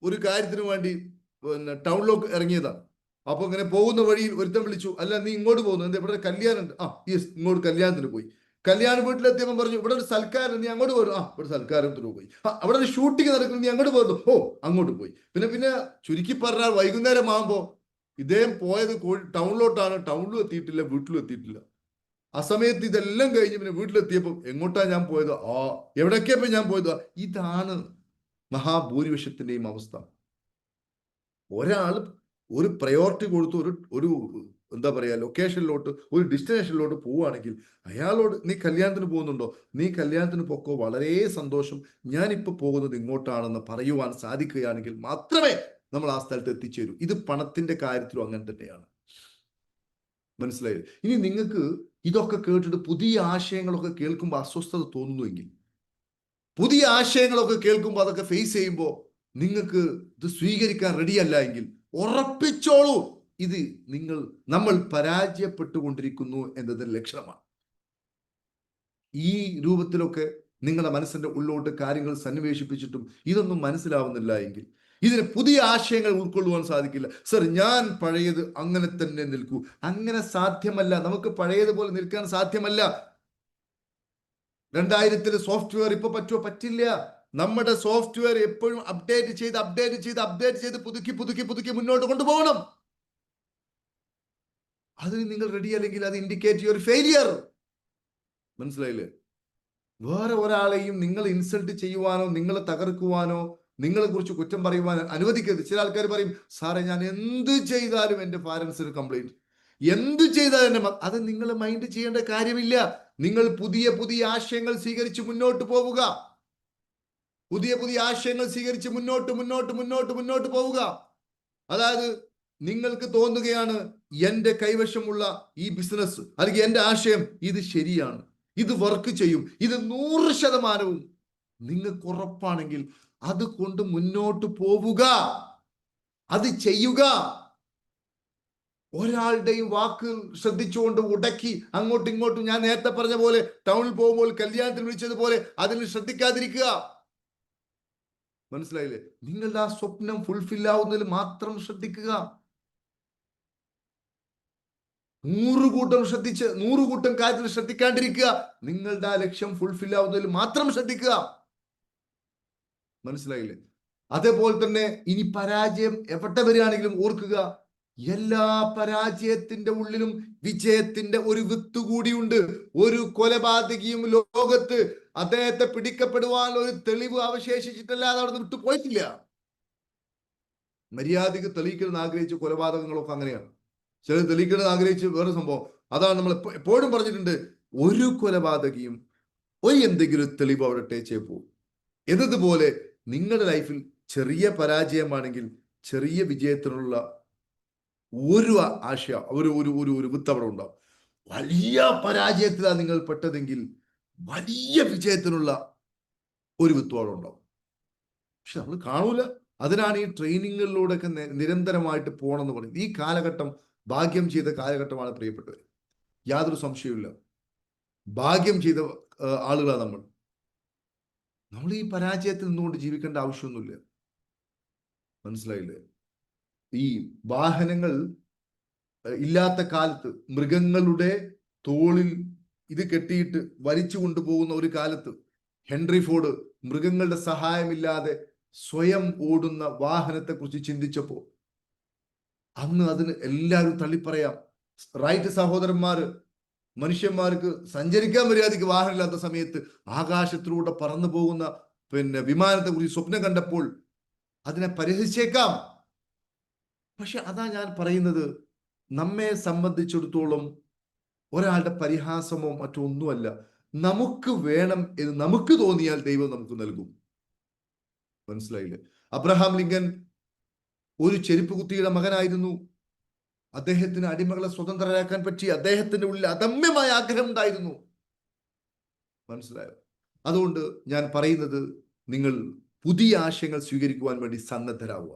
ഒരു കാര്യത്തിന് വേണ്ടി ടൗണിലേക്ക് ഇറങ്ങിയതാണ്. അപ്പൊ ഇങ്ങനെ പോകുന്ന വഴിയിൽ ഒരുത്തൻ വിളിച്ചു, അല്ല നീ ഇങ്ങോട്ട് പോകുന്നു, എന്താ ഇവിടെ കല്യാണം ഉണ്ട്? യെസ്, ഇങ്ങോട്ട് കല്യാണത്തിന് പോയി. കല്യാണ വീട്ടിലെത്തിയപ്പോൾ പറഞ്ഞു, ഇവിടെ ഒരു സൽക്കാരം, നീ അങ്ങോട്ട് പോരും. ഇവിടെ സൽക്കാരത്തിന് പോയി. അവിടെ ഒരു ഷൂട്ടിംഗ് നടക്കുന്നു, നീ അങ്ങോട്ട് പോരുന്നു. അങ്ങോട്ട് പോയി. പിന്നെ ചുരുക്കി പറഞ്ഞാൽ വൈകുന്നേരം ആകുമ്പോ ഇദ്ദേഹം പോയത് ടൗണിലോട്ടാണ്. ടൗണിലും എത്തിയിട്ടില്ല, വീട്ടിലും എത്തിയിട്ടില്ല. ആ സമയത്ത് ഇതെല്ലാം കഴിഞ്ഞ് പിന്നെ വീട്ടിലെത്തിയപ്പോൾ എങ്ങോട്ടാ ഞാൻ പോയത്? എവിടേക്കപ്പോ ഞാൻ പോയത്? ഇതാണ് മഹാഭൂരിപക്ഷത്തിന്റെയും അവസ്ഥ. ഒരാൾ ഒരു പ്രയോറിറ്റി കൊടുത്ത് ഒരു എന്താ പറയാ ലൊക്കേഷനിലോട്ട്, ഒരു ഡെസ്റ്റിനേഷനിലോട്ട് പോവുകയാണെങ്കിൽ അയാളോട് നീ കല്യാണത്തിന് പോകുന്നുണ്ടോ? നീ കല്യാണത്തിന് പൊക്കോ, വളരെ സന്തോഷം, ഞാനിപ്പോ പോകുന്നത് ഇങ്ങോട്ടാണെന്ന് പറയുവാൻ സാധിക്കുകയാണെങ്കിൽ മാത്രമേ നമ്മൾ ആ സ്ഥലത്ത് എത്തിച്ചേരൂ. ഇത് പണത്തിന്റെ കാര്യത്തിലും അങ്ങനെ തന്നെയാണ്. മനസ്സിലായത്? ഇനി നിങ്ങൾക്ക് ഇതൊക്കെ കേട്ടിട്ട് പുതിയ ആശയങ്ങളൊക്കെ കേൾക്കുമ്പോൾ അസ്വസ്ഥത തോന്നുന്നുവെങ്കിൽ, പുതിയ ആശയങ്ങളൊക്കെ കേൾക്കുമ്പോൾ അതൊക്കെ ഫേസ് ചെയ്യുമ്പോൾ നിങ്ങൾക്ക് ഇത് സ്വീകരിക്കാൻ റെഡിയല്ല എങ്കിൽ ഉറപ്പിച്ചോളൂ, ഇത് നമ്മൾ പരാജയപ്പെട്ടുകൊണ്ടിരിക്കുന്നു എന്നതിന്റെ ലക്ഷണമാണ്. ഈ രൂപത്തിലൊക്കെ നിങ്ങളുടെ മനസ്സിന്റെ ഉള്ളോട്ട് കാര്യങ്ങൾ സന്നിവേശിപ്പിച്ചിട്ടും ഇതൊന്നും മനസ്സിലാവുന്നില്ല എങ്കിൽ, ഇതിന് പുതിയ ആശയങ്ങൾ ഉൾക്കൊള്ളുവാൻ സാധിക്കില്ല. സർ, ഞാൻ പഴയത് അങ്ങനെ തന്നെ നിൽക്കൂ. അങ്ങനെ സാധ്യമല്ല. നമുക്ക് പഴയതുപോലെ നിൽക്കാൻ സാധ്യമല്ല. 2000 സോഫ്റ്റ്വെയർ ഇപ്പൊ പറ്റുമോ? പറ്റില്ല. നമ്മുടെ സോഫ്റ്റ്വെയർ എപ്പോഴും അപ്ഡേറ്റ് ചെയ്ത് പുതുക്കി മുന്നോട്ട് കൊണ്ടുപോകണം. അതിന് നിങ്ങൾ റെഡി അല്ലെങ്കിൽ അത് ഇൻഡിക്കേറ്റ് യുവർ ഫെയിലിയർ. മനസ്സിലായില്ലേ? വേറെ ഒരാളെയും നിങ്ങൾ ഇൻസൾട്ട് ചെയ്യുവാനോ നിങ്ങളെ തകർക്കുവാനോ നിങ്ങളെ കുറിച്ച് കുറ്റം പറയുവാനോ അനുവദിക്കരുത്. ചില ആൾക്കാർ പറയും, സാറേ ഞാൻ എന്ത് ചെയ്താലും എൻ്റെ പാരൻസിന് കംപ്ലൈന്റ്, എന്ത് ചെയ്താലും എൻ്റെ അത് നിങ്ങൾ മൈൻഡ് ചെയ്യേണ്ട കാര്യമില്ല. നിങ്ങൾ പുതിയ ആശയങ്ങൾ സ്വീകരിച്ച് മുന്നോട്ട് പോവുക. പുതിയ ആശയങ്ങൾ സ്വീകരിച്ച് മുന്നോട്ട് പോവുക. അതായത് നിങ്ങൾക്ക് തോന്നുകയാണ് എൻ്റെ കൈവശമുള്ള ഈ ബിസിനസ് അല്ലെങ്കിൽ എൻ്റെ ആശയം ഇത് ശരിയാണ്, ഇത് വർക്ക് ചെയ്യും, ഇത് 100% നിങ്ങൾക്ക് ഉറപ്പാണെങ്കിൽ അത് കൊണ്ട് മുന്നോട്ട് പോവുക, അത് ചെയ്യുക. ഒരാളുടെയും വാക്ക് ശ്രദ്ധിച്ചുകൊണ്ട് ഉടക്കി അങ്ങോട്ടും ഇങ്ങോട്ടും, ഞാൻ നേരത്തെ പറഞ്ഞ പോലെ ടൗണിൽ പോകുമ്പോൾ കല്യാണത്തിന് വിളിച്ചതുപോലെ അതിൽ ശ്രദ്ധിക്കാതിരിക്കുക. മനസ്സിലായില്ലേ? നിങ്ങളുടെ ആ സ്വപ്നം ഫുൾഫിൽ ആവുന്നതിൽ മാത്രം ശ്രദ്ധിക്കുക. 100 കൂട്ടം കാര്യത്തിൽ ശ്രദ്ധിക്കാണ്ടിരിക്കുക. നിങ്ങളുടെ ആ ലക്ഷ്യം ഫുൾഫിൽ ആവുന്നതിൽ മാത്രം ശ്രദ്ധിക്കുക. മനസ്സിലായില്ലേ? അതേപോലെ തന്നെ ഇനി പരാജയം എവിടെ വരികയാണെങ്കിലും ഓർക്കുക, എല്ലാ പരാജയത്തിന്റെ ഉള്ളിലും വിജയത്തിന്റെ ഒരു വിത്ത് കൂടിയുണ്ട്. ഒരു കൊലപാതകിയും ലോകത്ത് അദ്ദേഹത്തെ പിടിക്കപ്പെടുവാൻ ഒരു തെളിവ് അവശേഷിച്ചിട്ടല്ലാതെ അവിടെ വിട്ടു പോയിട്ടില്ല. മര്യാദയ്ക്ക് തെളിയിക്കണമെന്ന് ആഗ്രഹിച്ച കൊലപാതകങ്ങളൊക്കെ അങ്ങനെയാണ്. ചിലർ തെളിയിക്കണമെന്ന് ആഗ്രഹിച്ച് വേറെ സംഭവം. അതാണ് നമ്മൾ എപ്പോഴും പറഞ്ഞിട്ടുണ്ട്, ഒരു കൊലപാതകിയും എന്തെങ്കിലും തെളിവ് അവിടെ ടേച്ചേ പോകും എന്നതുപോലെ നിങ്ങളുടെ ലൈഫിൽ ചെറിയ പരാജയമാണെങ്കിൽ ചെറിയ വിജയത്തിനുള്ള ഒരു ആശയ ഒരു വിത്ത് അവിടെ ഉണ്ടാവും. വലിയ പരാജയത്തിലാണ് നിങ്ങൾ പെട്ടതെങ്കിൽ വലിയ വിജയത്തിനുള്ള ഒരു വിത്ത് അവിടെ ഉണ്ടാവും. പക്ഷെ നമ്മൾ കാണൂല. അതിനാണ് ഈ ട്രെയിനിങ്ങുകളിലൂടെയൊക്കെ നിരന്തരമായിട്ട് പോകണമെന്ന് പറയുന്നത്. ഈ കാലഘട്ടം ഭാഗ്യം ചെയ്ത കാലഘട്ടമാണ് പ്രിയപ്പെട്ടവർ, യാതൊരു സംശയവുമില്ല. ഭാഗ്യം ചെയ്ത ആളുകളാണ് നമ്മൾ ഈ പരാജയത്തിൽ നിന്നുകൊണ്ട് ജീവിക്കേണ്ട ആവശ്യമൊന്നുമില്ല. മനസ്സിലായില്ലേ? ഈ വാഹനങ്ങൾ ഇല്ലാത്ത കാലത്ത് മൃഗങ്ങളുടെ തോളിൽ ഇത് കെട്ടിയിട്ട് വലിച്ചു കൊണ്ടുപോകുന്ന ഒരു കാലത്ത് ഹെൻറി ഫോർഡ് മൃഗങ്ങളുടെ സഹായമില്ലാതെ സ്വയം ഓടുന്ന വാഹനത്തെ കുറിച്ച് ചിന്തിച്ചപ്പോ അന്ന് അതിന് എല്ലാവരും തള്ളിപ്പറയാം. റൈറ്റ് സഹോദരന്മാര് മനുഷ്യന്മാർക്ക് സഞ്ചരിക്കാൻ മര്യാദയ്ക്ക് വാഹനമില്ലാത്ത സമയത്ത് ആകാശത്തിലൂടെ പറന്നു പോകുന്ന വിമാനത്തെ കുറിച്ച് സ്വപ്നം കണ്ടപ്പോൾ അതിനെ പരിഹസിച്ചേക്കാം. പക്ഷെ അതാ ഞാൻ പറയുന്നത്, നമ്മെ സംബന്ധിച്ചിടത്തോളം ഒരാളുടെ പരിഹാസമോ മറ്റോ ഒന്നുമല്ല. നമുക്ക് വേണം എന്ന് നമുക്ക് തോന്നിയാൽ ദൈവം നമുക്ക് നൽകും. മനസ്സിലായില്ലേ? അബ്രഹാം ലിങ്കൻ ഒരു ചെരുപ്പ് കുത്തിയുടെ മകനായിരുന്നു. അദ്ദേഹത്തിന് അടിമകളെ സ്വതന്ത്രരാക്കാൻ പറ്റി. അദ്ദേഹത്തിന്റെ ഉള്ളിൽ അദമ്യമായ ആഗ്രഹം ഉണ്ടായിരുന്നു. മനസ്സിലായോ? അതുകൊണ്ട് ഞാൻ പറയുന്നത്, നിങ്ങൾ പുതിയ ആശയങ്ങൾ സ്വീകരിക്കുവാൻ വേണ്ടി സന്നദ്ധരാവുക.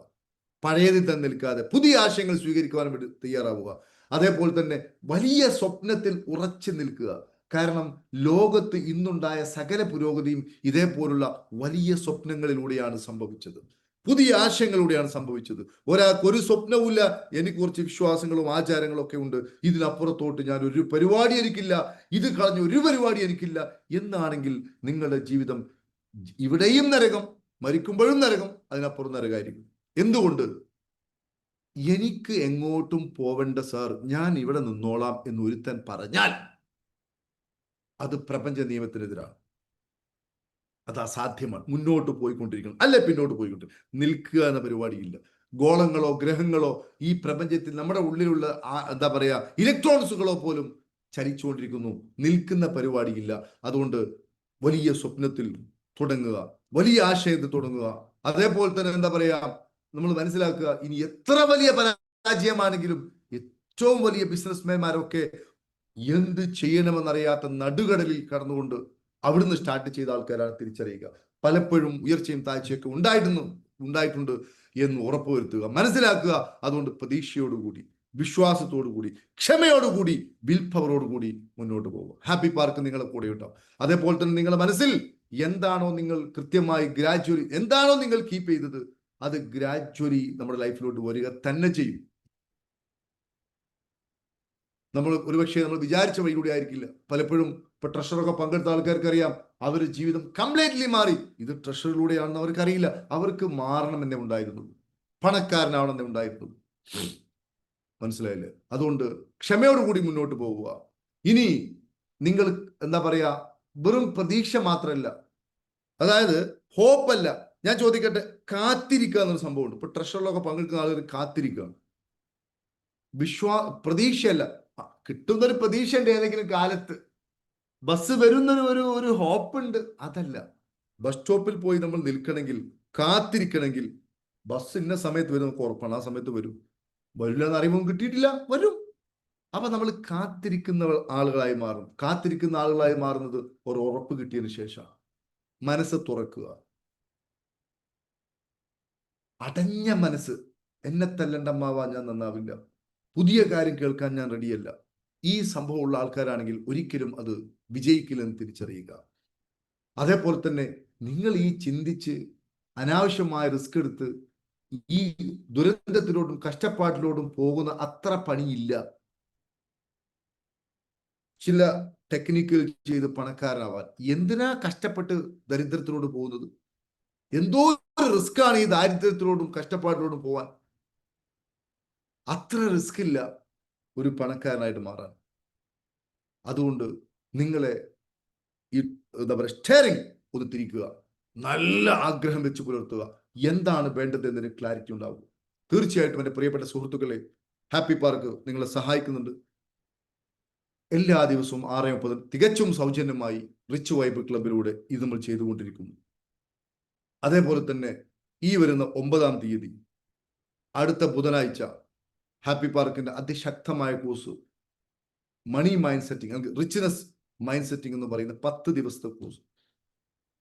പഴയതിൽ തന്നെ നിൽക്കാതെ പുതിയ ആശയങ്ങൾ സ്വീകരിക്കുവാൻ വേണ്ടി തയ്യാറാവുക. അതേപോലെ തന്നെ വലിയ സ്വപ്നത്തിൽ ഉറച്ചു നിൽക്കുക. കാരണം ലോകത്ത് ഇന്നുണ്ടായ സകല പുരോഗതിയും ഇതേപോലുള്ള വലിയ സ്വപ്നങ്ങളിലൂടെയാണ് സംഭവിച്ചത്, പുതിയ ആശയങ്ങളിലൂടെയാണ് സംഭവിച്ചത്. ഒരാൾക്ക് ഒരു സ്വപ്നവുമില്ല, എനിക്ക് കുറച്ച് വിശ്വാസങ്ങളും ആചാരങ്ങളും ഒക്കെ ഉണ്ട്, ഇതിനപ്പുറത്തോട്ട് ഞാൻ ഒരു പരിപാടി എനിക്കില്ല, ഇത് കളഞ്ഞ ഒരു പരിപാടി എനിക്കില്ല എന്നാണെങ്കിൽ നിങ്ങളുടെ ജീവിതം ഇവിടെയും നരകം, മരിക്കുമ്പോഴും നരകം, അതിനപ്പുറം നരകമായിരിക്കും. എന്തുകൊണ്ട്? എനിക്ക് എങ്ങോട്ടും പോവേണ്ട സാർ, ഞാൻ ഇവിടെ നിന്നോളാം എന്ന് ഒരുത്തൻ പറഞ്ഞാൽ അത് പ്രപഞ്ച നിയമത്തിനെതിരാണ്. അത് അസാധ്യമാണ്. മുന്നോട്ട് പോയിക്കൊണ്ടിരിക്കണം, അല്ലെ പിന്നോട്ട് പോയിക്കൊണ്ടിരിക്കണം. നിൽക്കുക എന്ന പരിപാടിയില്ല. ഗോളങ്ങളോ ഗ്രഹങ്ങളോ ഈ പ്രപഞ്ചത്തിൽ നമ്മുടെ ഉള്ളിലുള്ള എന്താ പറയാ ഇലക്ട്രോൺസുകളോ പോലും ചലിച്ചുകൊണ്ടിരിക്കുന്നു. നിൽക്കുന്ന പരിപാടിയില്ല. അതുകൊണ്ട് വലിയ സ്വപ്നത്തിൽ തുടങ്ങുക, വലിയ ആശയത്തിൽ തുടങ്ങുക. അതേപോലെ തന്നെ എന്താ പറയാ, നമ്മൾ മനസ്സിലാക്കുക, ഇനി എത്ര വലിയ പരാജയമാണെങ്കിലും ഏറ്റവും വലിയ ബിസിനസ്മാൻമാരൊക്കെ എന്ത് ചെയ്യണമെന്നറിയാത്ത നടുകടലിൽ കടന്നുകൊണ്ട് അവിടുന്ന് സ്റ്റാർട്ട് ചെയ്ത ആൾക്കാരാണ് തിരിച്ചറിയുക. പലപ്പോഴും ഉയർച്ചയും താഴ്ചയൊക്കെ ഉണ്ടായിട്ടുണ്ട് എന്ന് ഉറപ്പുവരുത്തുക, മനസ്സിലാക്കുക. അതുകൊണ്ട് പ്രതീക്ഷയോടുകൂടി, വിശ്വാസത്തോടുകൂടി, ക്ഷമയോടുകൂടി, വിൽ പവറോടുകൂടി മുന്നോട്ട് പോകുക. ഹാപ്പി പാർക്ക് നിങ്ങളെ കൂടെ ഉണ്ടാവും. അതേപോലെ തന്നെ നിങ്ങളുടെ മനസ്സിൽ എന്താണോ നിങ്ങൾ കൃത്യമായി ഗ്രാജുവലി എന്താണോ നിങ്ങൾ കീപ്പ് ചെയ്തത്, അത് ഗ്രാജുവലി നമ്മുടെ ലൈഫിലോട്ട് വരിക തന്നെ ചെയ്യും. നമ്മൾ ഒരുപക്ഷെ നമ്മൾ വിചാരിച്ച വഴിയിലൂടെ ആയിരിക്കില്ല. പലപ്പോഴും ഇപ്പൊ ട്രഷറൊക്കെ പങ്കെടുത്ത ആൾക്കാർക്ക് അറിയാം, അവരുടെ ജീവിതം കംപ്ലീറ്റ്ലി മാറി. ഇത് ട്രഷറിലൂടെയാണെന്ന് അവർക്കറിയില്ല. അവർക്ക് മാറണമെന്നേ ഉണ്ടായിരുന്നു, പണക്കാരനാവണമെന്നേ ഉണ്ടായിരുന്നു. മനസ്സിലായില്ലേ? അതുകൊണ്ട് ക്ഷമയോടുകൂടി മുന്നോട്ട് പോവുക. ഇനി നിങ്ങൾ എന്താ പറയാ, വെറും പ്രതീക്ഷ മാത്രമല്ല, അതായത് ഹോപ്പല്ല. ഞാൻ ചോദിക്കട്ടെ, കാത്തിരിക്കുക എന്നൊരു സംഭവമുണ്ട്. ഇപ്പൊ ട്രഷറിലൊക്കെ പങ്കെടുക്കുന്ന ആളുകൾ കാത്തിരിക്കുക, പ്രതീക്ഷയല്ല. കിട്ടുന്നൊരു പ്രതീക്ഷ ഉണ്ട്, ഏതെങ്കിലും കാലത്ത് ബസ് വരുന്നൊരു ഒരു ഒരു ഹോപ്പുണ്ട്. അതല്ല, ബസ് സ്റ്റോപ്പിൽ പോയി നമ്മൾ നിൽക്കണമെങ്കിൽ, കാത്തിരിക്കണമെങ്കിൽ, ബസ് ഇന്ന സമയത്ത് വരും, നമുക്ക് ഉറപ്പാണ് ആ സമയത്ത് വരും. വരില്ല എന്ന് അറിയുമ്പോൾ കിട്ടിയിട്ടില്ല, വരും. അപ്പൊ നമ്മൾ കാത്തിരിക്കുന്ന ആളുകളായി മാറും. കാത്തിരിക്കുന്ന ആളുകളായി മാറുന്നത് ഒരു ഉറപ്പ് കിട്ടിയതിന് ശേഷം. മനസ്സ് തുറക്കുക. അടഞ്ഞ മനസ്സ്, എന്നെ തല്ലണ്ടമ്മാവാ, ഞാൻ നന്നാവില്ല, പുതിയ കാര്യം കേൾക്കാൻ ഞാൻ റെഡിയല്ല, ഈ സംഭവമുള്ള ആൾക്കാരാണെങ്കിൽ ഒരിക്കലും അത് വിജയിക്കില്ലെന്ന് തിരിച്ചറിയുക. അതേപോലെ തന്നെ നിങ്ങൾ ഈ ചിന്തിച്ച് അനാവശ്യമായ റിസ്ക് എടുത്ത് ഈ ദുരന്തത്തിലോട്ടും കഷ്ടപ്പാട്ടിലോട്ടും പോകുന്ന അത്ര പണിയില്ല. ചില ടെക്നിക്കുകൾ ചെയ്ത് പണക്കാരനാവാൻ എന്തിനാ കഷ്ടപ്പെട്ട് ദരിദ്രത്തിലോട്ട് പോകുന്നത്? എന്തോ ഒരു റിസ്ക് ആണ് ഈ ദാരിദ്ര്യത്തിലോട്ടും കഷ്ടപ്പാട്ടിലോട്ടും പോവാൻ. അത്ര റിസ്ക് ഇല്ല ഒരു പണക്കാരനായിട്ട് മാറാൻ. അതുകൊണ്ട് നിങ്ങളെ ഈ എന്താ പറയുക, സ്റ്റിയറിംഗ് ഒന്ന് തിരിക്കുക, നല്ല ആഗ്രഹം വെച്ച് പുലർത്തുക. എന്താണ് വേണ്ടത് എന്നതിന് ക്ലാരിറ്റി ഉണ്ടാവും. തീർച്ചയായിട്ടും എൻ്റെ പ്രിയപ്പെട്ട സുഹൃത്തുക്കളെ, ഹാപ്പി പാർക്ക് നിങ്ങളെ സഹായിക്കുന്നുണ്ട്. എല്ലാ ദിവസവും 6:30 തികച്ചും സൗജന്യമായി റിച്ച് വൈബ് ക്ലബിലൂടെ ഇത് നമ്മൾ ചെയ്തുകൊണ്ടിരിക്കുന്നു. അതേപോലെ തന്നെ ഈ വരുന്ന 9-ാം തീയതി, അടുത്ത ബുധനാഴ്ച, ഹാപ്പി പാർക്കിന്റെ അതിശക്തമായ course money mind setting, richness mind setting എന്ന് പറയുന്ന 10 ദിവസത്തെ കോഴ്സ്.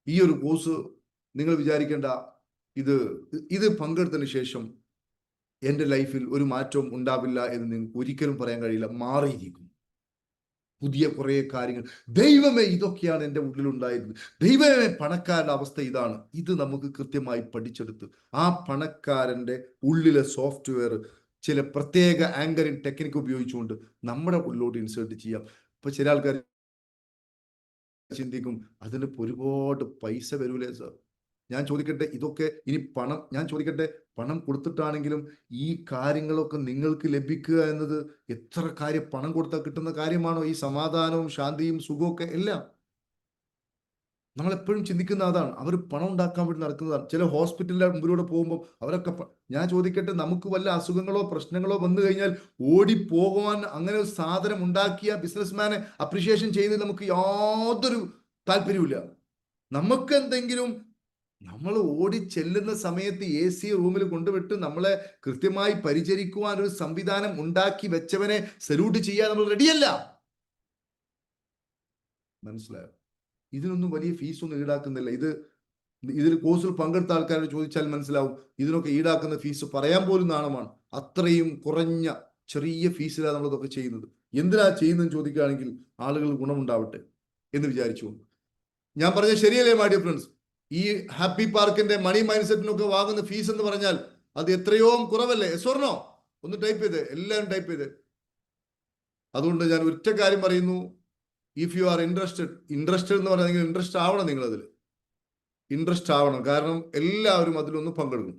ഈ ഒരു കോഴ്സ് നിങ്ങൾ വിചാരിക്കേണ്ട, ഇത് പങ്കെടുത്തതിന് ശേഷം എൻ്റെ ലൈഫിൽ ഒരു മാറ്റവും ഉണ്ടാവില്ല എന്ന് നിങ്ങൾക്ക് ഒരിക്കലും പറയാൻ കഴിയില്ല. മാറിയിരിക്കും. പുതിയ കുറെ കാര്യങ്ങൾ. ദൈവമേ, ഇതൊക്കെയാണ് എൻ്റെ ഉള്ളിലുണ്ടായിരുന്നത്. ദൈവമേ, പണക്കാരന്റെ അവസ്ഥ ഇതാണ്. ഇത് നമുക്ക് കൃത്യമായി പഠിച്ചെടുത്ത് ആ പണക്കാരന്റെ ഉള്ളിലെ സോഫ്റ്റ്വെയർ ചില പ്രത്യേക ആങ്കറിംഗ് ടെക്നിക്ക് ഉപയോഗിച്ചുകൊണ്ട് നമ്മുടെ ഉള്ളിലോട്ട് ഇൻസേർട്ട് ചെയ്യാം. ഇപ്പൊ ചില ആൾക്കാർ ചിന്തിക്കും, അതിനിപ്പോ ഒരുപാട് പൈസ വരൂലേ സാർ? ഞാൻ ചോദിക്കട്ടെ, ഇതൊക്കെ ഇനി പണം, ഞാൻ ചോദിക്കട്ടെ, പണം കൊടുത്തിട്ടാണെങ്കിലും ഈ കാര്യങ്ങളൊക്കെ നിങ്ങൾക്ക് ലഭിക്കുക എന്നത് എത്ര കാര്യം പണം കൊടുത്താൽ കിട്ടുന്ന കാര്യമാണോ? ഈ സമാധാനവും ശാന്തിയും സുഖവും ഒക്കെ എല്ലാം നമ്മളെപ്പോഴും ചിന്തിക്കുന്ന അതാണ്. അവർ പണം ഉണ്ടാക്കാൻ വേണ്ടി നടക്കുന്നതാണ്. ചില ഹോസ്പിറ്റലിന്റെ മുമ്പിലൂടെ പോകുമ്പോൾ അവരൊക്കെ ഞാൻ ചോദിക്കട്ടെ, നമുക്ക് വല്ല അസുഖങ്ങളോ പ്രശ്നങ്ങളോ വന്നു കഴിഞ്ഞാൽ ഓടിപ്പോകുവാൻ അങ്ങനെ ഒരു സാധനം ഉണ്ടാക്കിയ ബിസിനസ്മാനെ അപ്രിഷിയേഷൻ ചെയ്യുന്നതിൽ നമുക്ക് യാതൊരു താല്പര്യമില്ല. നമുക്ക് എന്തെങ്കിലും, നമ്മൾ ഓടി ചെല്ലുന്ന സമയത്ത് AC റൂമിൽ കൊണ്ടുവിട്ട് നമ്മളെ കൃത്യമായി പരിചരിക്കുവാൻ ഒരു സംവിധാനം ഉണ്ടാക്കി വെച്ചവനെ സല്യൂട്ട് ചെയ്യാൻ നമ്മൾ റെഡിയല്ല. മനസ്സിലായോ? ഇതിനൊന്നും വലിയ ഫീസൊന്നും ഈടാക്കുന്നില്ല. ഇതിൽ കോഴ്സിൽ പങ്കെടുത്ത ആൾക്കാരോട് ചോദിച്ചാൽ മനസ്സിലാവും, ഇതിനൊക്കെ ഈടാക്കുന്ന ഫീസ് പറയാൻ പോലും നാണമാണ്. അത്രയും കുറഞ്ഞ ചെറിയ ഫീസിലാണ് നമ്മളിതൊക്കെ ചെയ്യുന്നത്. എന്തിനാ ചെയ്യുന്നതെന്ന് ചോദിക്കുകയാണെങ്കിൽ ആളുകൾ ഗുണമുണ്ടാവട്ടെ എന്ന് വിചാരിച്ചു. ഞാൻ പറഞ്ഞ ശരിയല്ലേ മൈ ഡിയർ ഫ്രണ്ട്സ്? ഈ ഹാപ്പി പാർക്കിന്റെ മണി മൈൻഡ് സെറ്റിനൊക്കെ വാങ്ങുന്ന ഫീസ് എന്ന് പറഞ്ഞാൽ അത് എത്രയോ കുറവല്ലേ? സ്വർണോ? ഒന്ന് ടൈപ്പ് ചെയ്ത്, എല്ലാവരും ടൈപ്പ് ചെയ്ത്. അതുകൊണ്ട് ഞാൻ ഒറ്റ കാര്യം പറയുന്നു, ഇഫ് യു ആർ ഇൻട്രസ്റ്റഡ് എന്ന് പറയുന്നെങ്കിൽ ഇൻട്രസ്റ്റ് ആവണം. നിങ്ങൾ അതിൽ ഇൻട്രസ്റ്റ് ആവണം. കാരണം എല്ലാവരും അതിലൊന്ന് പങ്കെടുക്കും.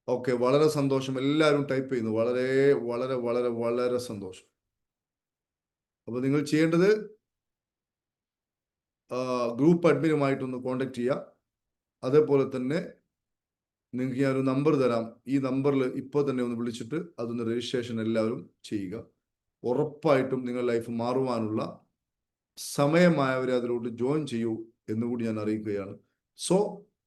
ഓക്കെ, വളരെ സന്തോഷം. എല്ലാവരും ടൈപ്പ് ചെയ്യുന്നു. വളരെ വളരെ വളരെ വളരെ സന്തോഷം. അപ്പൊ നിങ്ങൾ ചെയ്യേണ്ടത് ഗ്രൂപ്പ് അഡ്മിനുമായിട്ടൊന്ന് കോണ്ടാക്ട് ചെയ്യുക. അതേപോലെ തന്നെ നിങ്ങൾക്ക് ഞാനൊരു നമ്പർ തരാം. ഈ നമ്പറിൽ ഇപ്പോൾ തന്നെ ഒന്ന് വിളിച്ചിട്ട് അതൊന്ന് രജിസ്ട്രേഷൻ എല്ലാവരും ചെയ്യുക. ഉറപ്പായിട്ടും നിങ്ങൾ ലൈഫ് മാറുവാനുള്ള സമയമായവരെ അതിലോട്ട് ജോയിൻ ചെയ്യൂ എന്നുകൂടി ഞാൻ അറിയിക്കുകയാണ്. സോ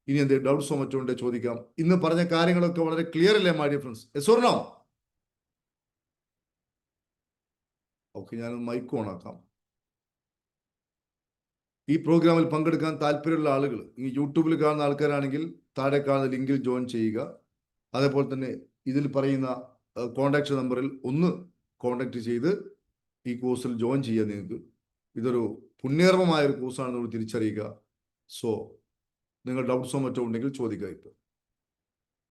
ഇനി എന്തെങ്കിലും ഡൗട്ട്സോ മറ്റോ ഉണ്ടെ ചോദിക്കാം. ഇന്ന് പറഞ്ഞ കാര്യങ്ങളൊക്കെ വളരെ ക്ലിയർ അല്ലേ my dear friends? Yes or no? Okay, ഞാൻ മൈക്ക് ഓൺ ആക്കാം. ഈ പ്രോഗ്രാമിൽ പങ്കെടുക്കാൻ താല്പര്യമുള്ള ആളുകൾ ഈ യൂട്യൂബിൽ കാണുന്ന ആൾക്കാരാണെങ്കിൽ താഴെ കാണുന്ന ലിങ്കിൽ ജോയിൻ ചെയ്യുക. അതേപോലെ തന്നെ ഇതിൽ പറയുന്ന കോണ്ടാക്ട് നമ്പറിൽ ഒന്ന് കോണ്ടാക്ട് ചെയ്ത് ഈ കോഴ്സിൽ ജോയിൻ ചെയ്യാൻ നിങ്ങൾക്ക്. ഇതൊരു പുണ്യകർമ്മമായ ഒരു കോഴ്സാണെന്ന് തിരിച്ചറിയുക. സോ നിങ്ങൾ ഡൗട്ട്സോ മറ്റോ ഉണ്ടെങ്കിൽ ചോദിക്കുക ഇപ്പോൾ.